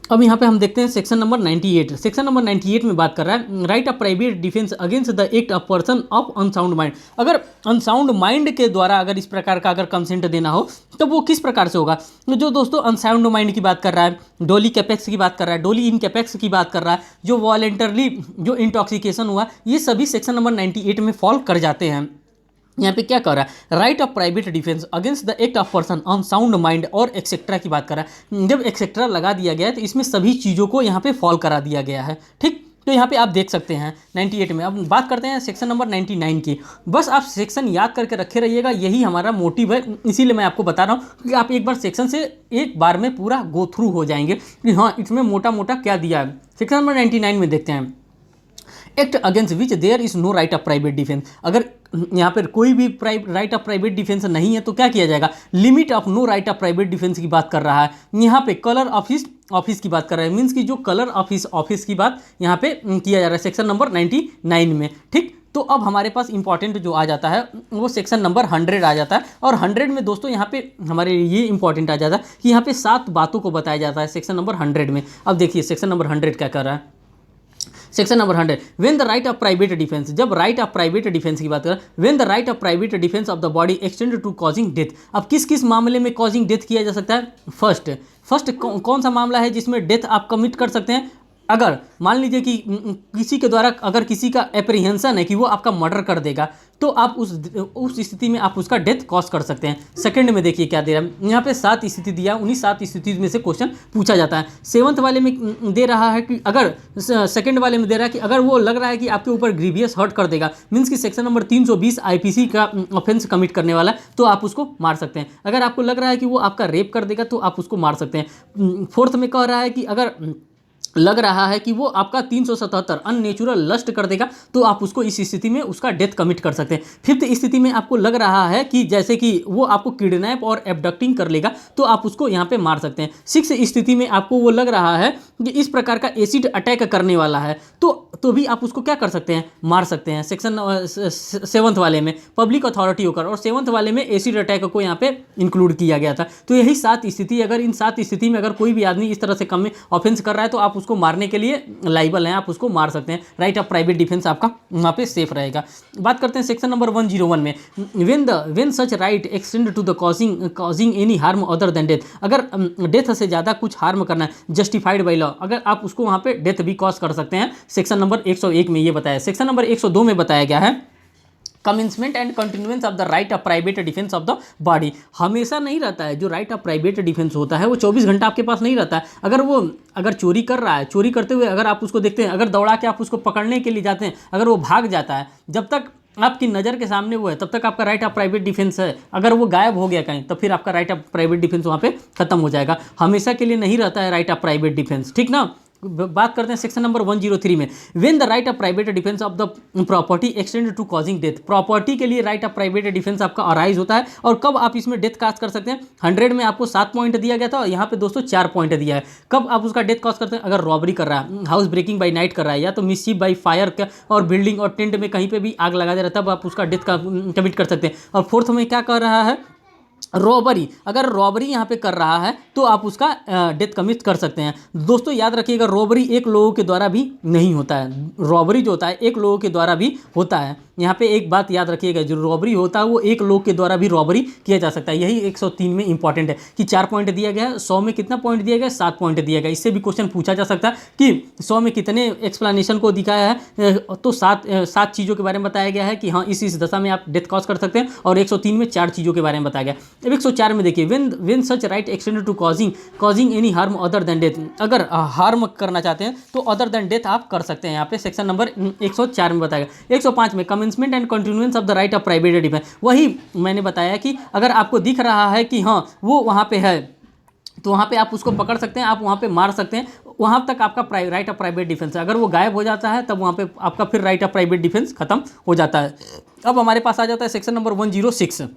अब यहाँ पे हम देखते हैं सेक्शन नंबर 98। सेक्शन नंबर 98 में बात कर रहा है, right of private defence against the act of person of unsound mind. अगर अनसाउंड माइंड के द्वारा अगर इस प्रकार का अगर कंसेंट देना हो तो वो किस प्रकार से होगा? तो जो दोस्तों अनसाउंड माइंड की बात कर रहा है, डोली कैपेक्स की बात कर रहा है, डोली इन कैपेक्स की बात कर रहा है, जो वॉलेंटरली जो इंटॉक्सिकेशन हुआ, ये सभी सेक्शन नंबर 98 में फॉल कर जाते हैं। यहाँ पे क्या कर रहा है, right of private defence against the act of person on sound mind और एक्सेट्रा की बात कर रहा है। जब एक्सेट्रा लगा दिया गया है तो इसमें सभी चीज़ों को यहाँ पे फॉल करा दिया गया है, ठीक। तो यहाँ पे आप देख सकते हैं 98 में। अब बात करते हैं सेक्शन नंबर 99 की। बस आप सेक्शन याद करके रखे रहिएगा, यही हमारा मोटिव है, इसीलिए मैं आपको बता रहा हूँ कि आप एक बार सेक्शन से एक बार में पूरा गो थ्रू हो जाएंगे कि हाँ इसमें मोटा मोटा क्या दिया है। सेक्शन नंबर 99 में देखते हैं, act against which there is no right of private defence. अगर यहाँ पर कोई भी राइट ऑफ प्राइवेट डिफेंस नहीं है तो क्या किया जाएगा, limit of no right of private defence की बात कर रहा है। यहाँ पे कलर ऑफिस की बात कर रहा है, मीन्स की जो कलर ऑफिस की बात यहाँ पे किया जा रहा है सेक्शन नंबर 99 में, ठीक। तो अब हमारे पास इंपॉर्टेंट जो आ जाता है वो सेक्शन नंबर 100 आ जाता है, और 100 में दोस्तों यहाँ पे हमारे ये इंपॉर्टेंट आ जाता है कि यहाँ पे 7 बातों को बताया जाता है सेक्शन नंबर 100 में। अब देखिए सेक्शन नंबर 100 क्या कर रहा है, section number 100, when the right of private defence. जब राइट ऑफ प्राइवेट डिफेंस की बात करें, when the right of private defence of the body extend to causing death. अब किस किस मामले में कॉजिंग डेथ किया जा सकता है? फर्स्ट कौन सा मामला है जिसमें डेथ आप कमिट कर सकते हैं? अगर मान लीजिए कि किसी के द्वारा अगर किसी का एप्रीहेंशन है कि वो आपका मर्डर कर देगा, तो आप उस स्थिति में आप उसका डेथ कॉज कर सकते हैं। सेकंड में देखिए क्या दे रहा है यहाँ पे, 7 स्थिति दिया, उन्हीं 7 स्थिति में से क्वेश्चन पूछा जाता है। 7th वाले में दे रहा है कि अगर सेकंड वाले में दे रहा है कि अगर वो लग रहा है कि आपके ऊपर ग्रीवियस हर्ट कर देगा, मीन्स कि सेक्शन नंबर 320 आईपीसी का ऑफेंस कमिट करने वाला है, तो आप उसको मार सकते हैं। अगर आपको लग रहा है कि वो आपका रेप कर देगा तो आप उसको मार सकते हैं। 4th में कह रहा है कि अगर लग रहा है कि वो आपका 377 अननेचुरल लस्ट कर देगा, तो आप उसको इस स्थिति में उसका डेथ कमिट कर सकते हैं। 5th स्थिति में आपको लग रहा है कि जैसे कि वो आपको किडनैप और एब्डक्टिंग कर लेगा, तो आप उसको यहाँ पे मार सकते हैं। 6th स्थिति में आपको वो लग रहा है कि इस प्रकार का एसिड अटैक करने वाला है, तो भी आप उसको क्या कर सकते हैं, मार सकते हैं। सेक्शन 7th वाले में पब्लिक अथॉरिटी होकर, और 7th वाले में एसिड अटैक को यहाँ पे इंक्लूड किया गया था। तो यही 7 स्थिति, अगर इन 7 स्थिति में अगर कोई भी आदमी इस तरह से कम ऑफेंस कर रहा है, तो आप उसको मारने के लिए लाइबल हैं, आप उसको मार सकते हैं। राइट ऑफ प्राइवेट डिफेंस आपका वहाँ पे सेफ रहेगा। बात करते हैं सेक्शन नंबर 101 में, when such right extend to the causing any harm other than death, अगर डेथ से ज़्यादा कुछ हार्म करना है जस्टिफाइड बाई लॉ, अगर आप उसको वहाँ पे डेथ भी कॉज कर सकते हैं। सेक्शन नंबर 101 में ये बताया। सेक्शन नंबर 102 में बताया गया है commencement and continuance of the right of private defence of the body. हमेशा नहीं रहता है जो राइट ऑफ प्राइवेट डिफेंस होता है वो 24 घंटा आपके पास नहीं रहता है। अगर चोरी कर रहा है, चोरी करते हुए अगर आप उसको देखते हैं, अगर दौड़ा के आप उसको पकड़ने के लिए जाते हैं, अगर वो भाग जाता है, जब तक आपकी नज़र के सामने वो है तब तक आपका राइट ऑफ प्राइवेट डिफेंस है। अगर वो गायब हो गया कहीं, तो फिर आपका राइट ऑफ प्राइवेट डिफेंस वहाँ पे खत्म हो जाएगा। हमेशा के लिए नहीं रहता है राइट ऑफ प्राइवेट डिफेंस, ठीक ना। बात करते हैं सेक्शन नंबर 103 में, when the right of private defence of the property extend to causing death, property के लिए राइट ऑफ प्राइवेट डिफेंस आपका अराइज होता है। और कब आप इसमें डेथ कॉज कर सकते हैं, 100 में आपको 7 पॉइंट दिया गया था और यहाँ पे दोस्तों 4 पॉइंट दिया है। कब आप उसका डेथ कॉज करते हैं, अगर रॉबरी कर रहा है, हाउस ब्रेकिंग बाई नाइट कर रहा है, या तो मिसचीफ बाई फायर और बिल्डिंग और टेंट में कहीं पर भी आग लगा दे रहा है, तब आप उसका डेथ का कमिट कर सकते हैं। और 4th में क्या कर रहा है, रॉबरी, अगर रॉबरी यहाँ पे कर रहा है तो आप उसका डेथ कमिट कर सकते हैं। दोस्तों याद रखिएगा, रॉबरी एक लोगों के द्वारा भी नहीं होता है, रॉबरी जो होता है एक लोगों के द्वारा भी होता है। यहाँ पे एक बात याद रखिएगा, जो रॉबरी होता है वो एक लोग के द्वारा भी रॉबरी किया जा सकता है। यही 103 में इंपॉर्टेंट है कि 4 पॉइंट दिया गया है, 100 में कितना पॉइंट दिया गया, 7 पॉइंट दिया गया। इससे भी क्वेश्चन पूछा जा सकता है कि 100 में कितने एक्सप्लेनेशन को दिखाया है, तो 7 चीज़ों के बारे में बताया गया है कि हाँ इस दशा में आप डेथ कॉज कर सकते हैं, और 103 में 4 चीज़ों के बारे में बताया गया। अब 104 में देखिए, when such right extend to causing any harm other than death, अगर हार्म करना चाहते हैं तो अदर देन डेथ आप कर सकते हैं। यहाँ पे सेक्शन नंबर 104 में बताया गया। 105 में commencement and continuance of the right of private defence, वही मैंने बताया कि अगर आपको दिख रहा है कि हाँ वो वहाँ पे है, तो वहाँ पे आप उसको पकड़ सकते हैं, आप वहाँ पे मार सकते हैं। वहाँ तक आपका राइट ऑफ प्राइवेट डिफेंस है। अगर वो गायब हो जाता है तब वहाँ पे आपका फिर राइट ऑफ प्राइवेट डिफेंस खत्म हो जाता है। अब हमारे पास आ जाता है section number 106,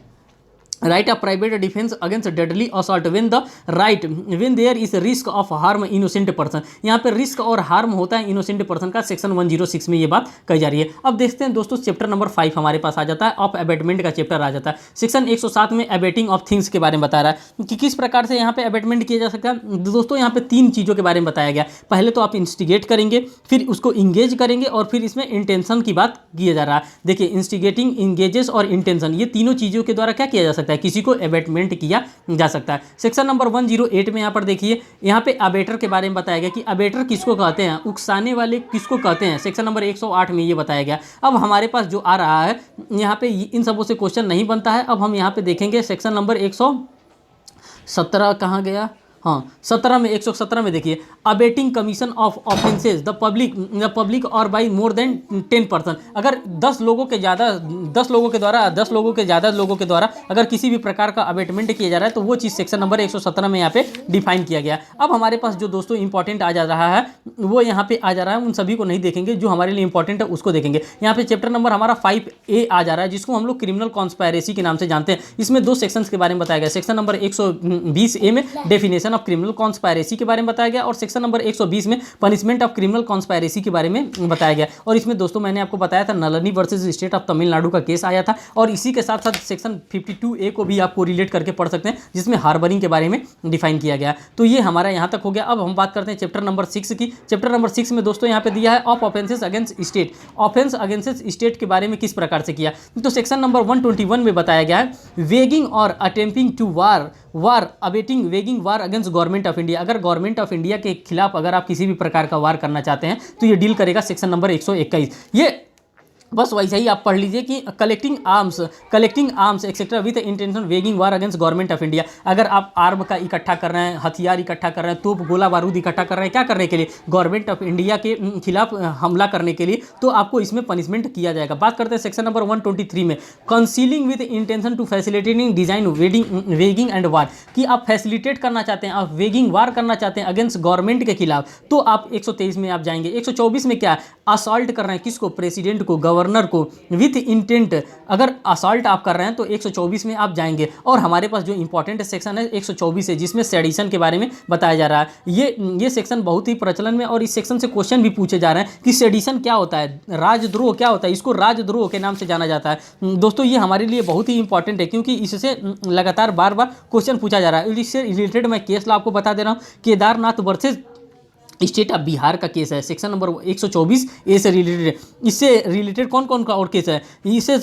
right of private defence against deadly assault when there is risk of harm innocent person. यहाँ पे रिस्क और हार्म होता है इनोसेंट पर्सन का, सेक्शन 106 में ये बात कही जा रही है। अब देखते हैं दोस्तों, चैप्टर नंबर 5 हमारे पास आ जाता है, ऑफ अबेटमेंट का चैप्टर आ जाता है। सेक्शन 107 में अबेटिंग ऑफ थिंग्स के बारे में बता रहा है कि किस प्रकार से यहाँ पे अबेटमेंट किया जा सकता है। दोस्तों यहाँ पे 3 चीज़ों के बारे में बताया गया। पहले तो आप इंस्टिगेट करेंगे, फिर उसको इंगेज करेंगे, और फिर इसमें इंटेंशन की बात किया जा रहा है। देखिए इंस्टिगेटिंग, इंगेजेस और इंटेंशन, ये तीनों चीज़ों के द्वारा क्या किया जा सकता है, किसी को अबेटमेंट किया जा सकता है। सेक्शन नंबर 108 में यहाँ पर देखिए, यहाँ पे अबेटर के बारे में बताया गया कि अबेटर किसको कहते हैं, उकसाने वाले किसको कहते हैं। सेक्शन नंबर 108 में ये बताया गया। अब हमारे पास जो आ रहा है यहाँ पे इन सबों से क्वेश्चन नहीं बनता है। अब हम यहाँ पे देखेंगे सेक्शन नंबर 117 कहाँ गया, हाँ 17 में 117 में देखिए, abetting commission of offences the public और बाई मोर देन 10 पर्सन, अगर 10 लोगों के ज़्यादा लोगों के द्वारा अगर किसी भी प्रकार का अबेटमेंट किया जा रहा है, तो वो चीज़ सेक्शन नंबर 117 में यहाँ पे डिफाइन किया गया। अब हमारे पास जो दोस्तों इंपॉर्टेंट आ जा रहा है वो यहाँ पे आ जा रहा है, उन सभी को नहीं देखेंगे, जो हमारे लिए इंपॉर्टेंट है उसको देखेंगे। यहाँ पे चैप्टर नंबर हमारा 5A आ जा रहा है, जिसको हम लोग क्रिमिनल कॉन्स्पायरेसी के नाम से जानते हैं। इसमें 2 सेक्शंस के बारे में बताया गया। सेक्शन नंबर 120A में डेफिनेशन ऑफ क्रिमिनल कॉन्स्पायरेसी के बारे में बताया गया, और सेक्शन नंबर 120 में पनिशमेंट ऑफ क्रिमिनल कॉन्स्पायरेसी के बारे में बताया गया। और इसमें दोस्तों मैंने आपको बताया था Nalini versus state of Tamil Nadu का केस आया था, और इसी के साथ साथ सेक्शन 52A को भी आपको रिलेट करके पढ़ सकते हैं, जिसमें हार्बरिंग के बारे में डिफाइन किया गया। तो ये हमारा यहाँ तक हो गया। अब हम बात करते हैं चैप्टर नंबर 6 की। चैप्टर नंबर 6 में दोस्तों यहाँ पे दिया है of offences against state, offence against state के बारे में किस प्रकार से किया। तो सेक्शन नंबर 121 में बताया गया है वेगिंग और attempting to war war abetting waging war against government of India, अगर गवर्नमेंट ऑफ इंडिया के खिलाफ अगर आप किसी भी प्रकार का वार करना चाहते हैं तो ये डील करेगा सेक्शन नंबर 121। ये बस वैसे ही आप पढ़ लीजिए कि collecting arms etcetera with intention weighing war against government of India. अगर आप आर्म का इकट्ठा कर रहे हैं, हथियार इकट्ठा कर रहे हैं, तोप गोला बारूद इकट्ठा कर रहे हैं, क्या करने के लिए? गवर्नमेंट ऑफ इंडिया के खिलाफ हमला करने के लिए, तो आपको इसमें पनिशमेंट किया जाएगा। बात करते हैं सेक्शन नंबर 123 में, concealing with intention to facilitating design waging and war, कि आप फैसिलिटेट करना चाहते हैं, आप वेगिंग वार करना चाहते हैं अगेंस्ट गवर्नमेंट के खिलाफ, तो आप 123 में आप जाएंगे। 124 में क्या? असॉल्ट कर रहे हैं किसको? प्रेसिडेंट को, गवर्नर को, विथ इंटेंट। अगर असॉल्ट आप कर रहे हैं तो 124 में आप जाएंगे। और हमारे पास जो इंपॉर्टेंट सेक्शन है 124 है, जिसमें सेडिशन के बारे में बताया जा रहा है। ये सेक्शन बहुत ही प्रचलन में, और इस सेक्शन से क्वेश्चन भी पूछे जा रहे हैं कि सेडिशन क्या होता है, राजद्रोह क्या होता है, इसको राजद्रोह के नाम से जाना जाता है। दोस्तों ये हमारे लिए बहुत ही इंपॉर्टेंट है, क्योंकि इससे लगातार बार बार क्वेश्चन पूछा जा रहा है। इससे रिलेटेड मैं केस ला आपको बता दे रहा हूँ, Kedarnath versus state of Bihar का केस है, सेक्शन नंबर 124 ए से रिलेटेड है। इससे रिलेटेड कौन कौन का और केस है? इससे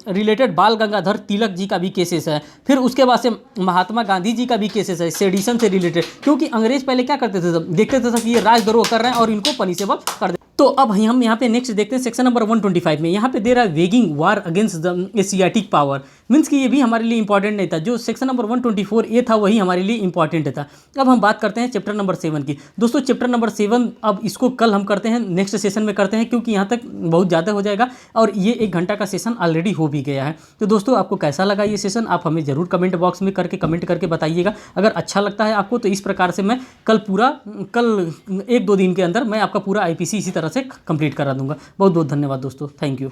रिलेटेड बाल गंगाधर तिलक जी का भी केसेस है। फिर उसके बाद से महात्मा गांधी जी का भी केसेस है सेडिशन से रिलेटेड, क्योंकि अंग्रेज पहले क्या करते थे, देखते थे कि ये राजद्रोह कर रहे हैं और इनको पनिशेबल कर दे। तो अब हम यहाँ पे नेक्स्ट देखते हैं सेक्शन नंबर 125 में। यहाँ पे दे रहा है weighing war against the Asiatic power, means कि ये भी हमारे लिए इंपॉर्टेंट नहीं था। जो सेक्शन नंबर 124 ए था वही हमारे लिए इंपॉर्टेंट था। अब हम बात करते हैं चैप्टर नंबर 7 की। दोस्तों चैप्टर नंबर 7 अब इसको कल हम करते हैं, नेक्स्ट सेशन में करते हैं, क्योंकि यहाँ तक बहुत ज़्यादा हो जाएगा और ये 1 घंटा का सेशन ऑलरेडी हो भी गया है। तो दोस्तों आपको कैसा लगा ये सेशन, आप हमें ज़रूर कमेंट बॉक्स में कमेंट करके बताइएगा। अगर अच्छा लगता है आपको तो इस प्रकार से मैं कल 1-2 दिन के अंदर मैं आपका पूरा IPC इसी तरह से कंप्लीट करा दूंगा। बहुत बहुत धन्यवाद दोस्तों, थैंक यू।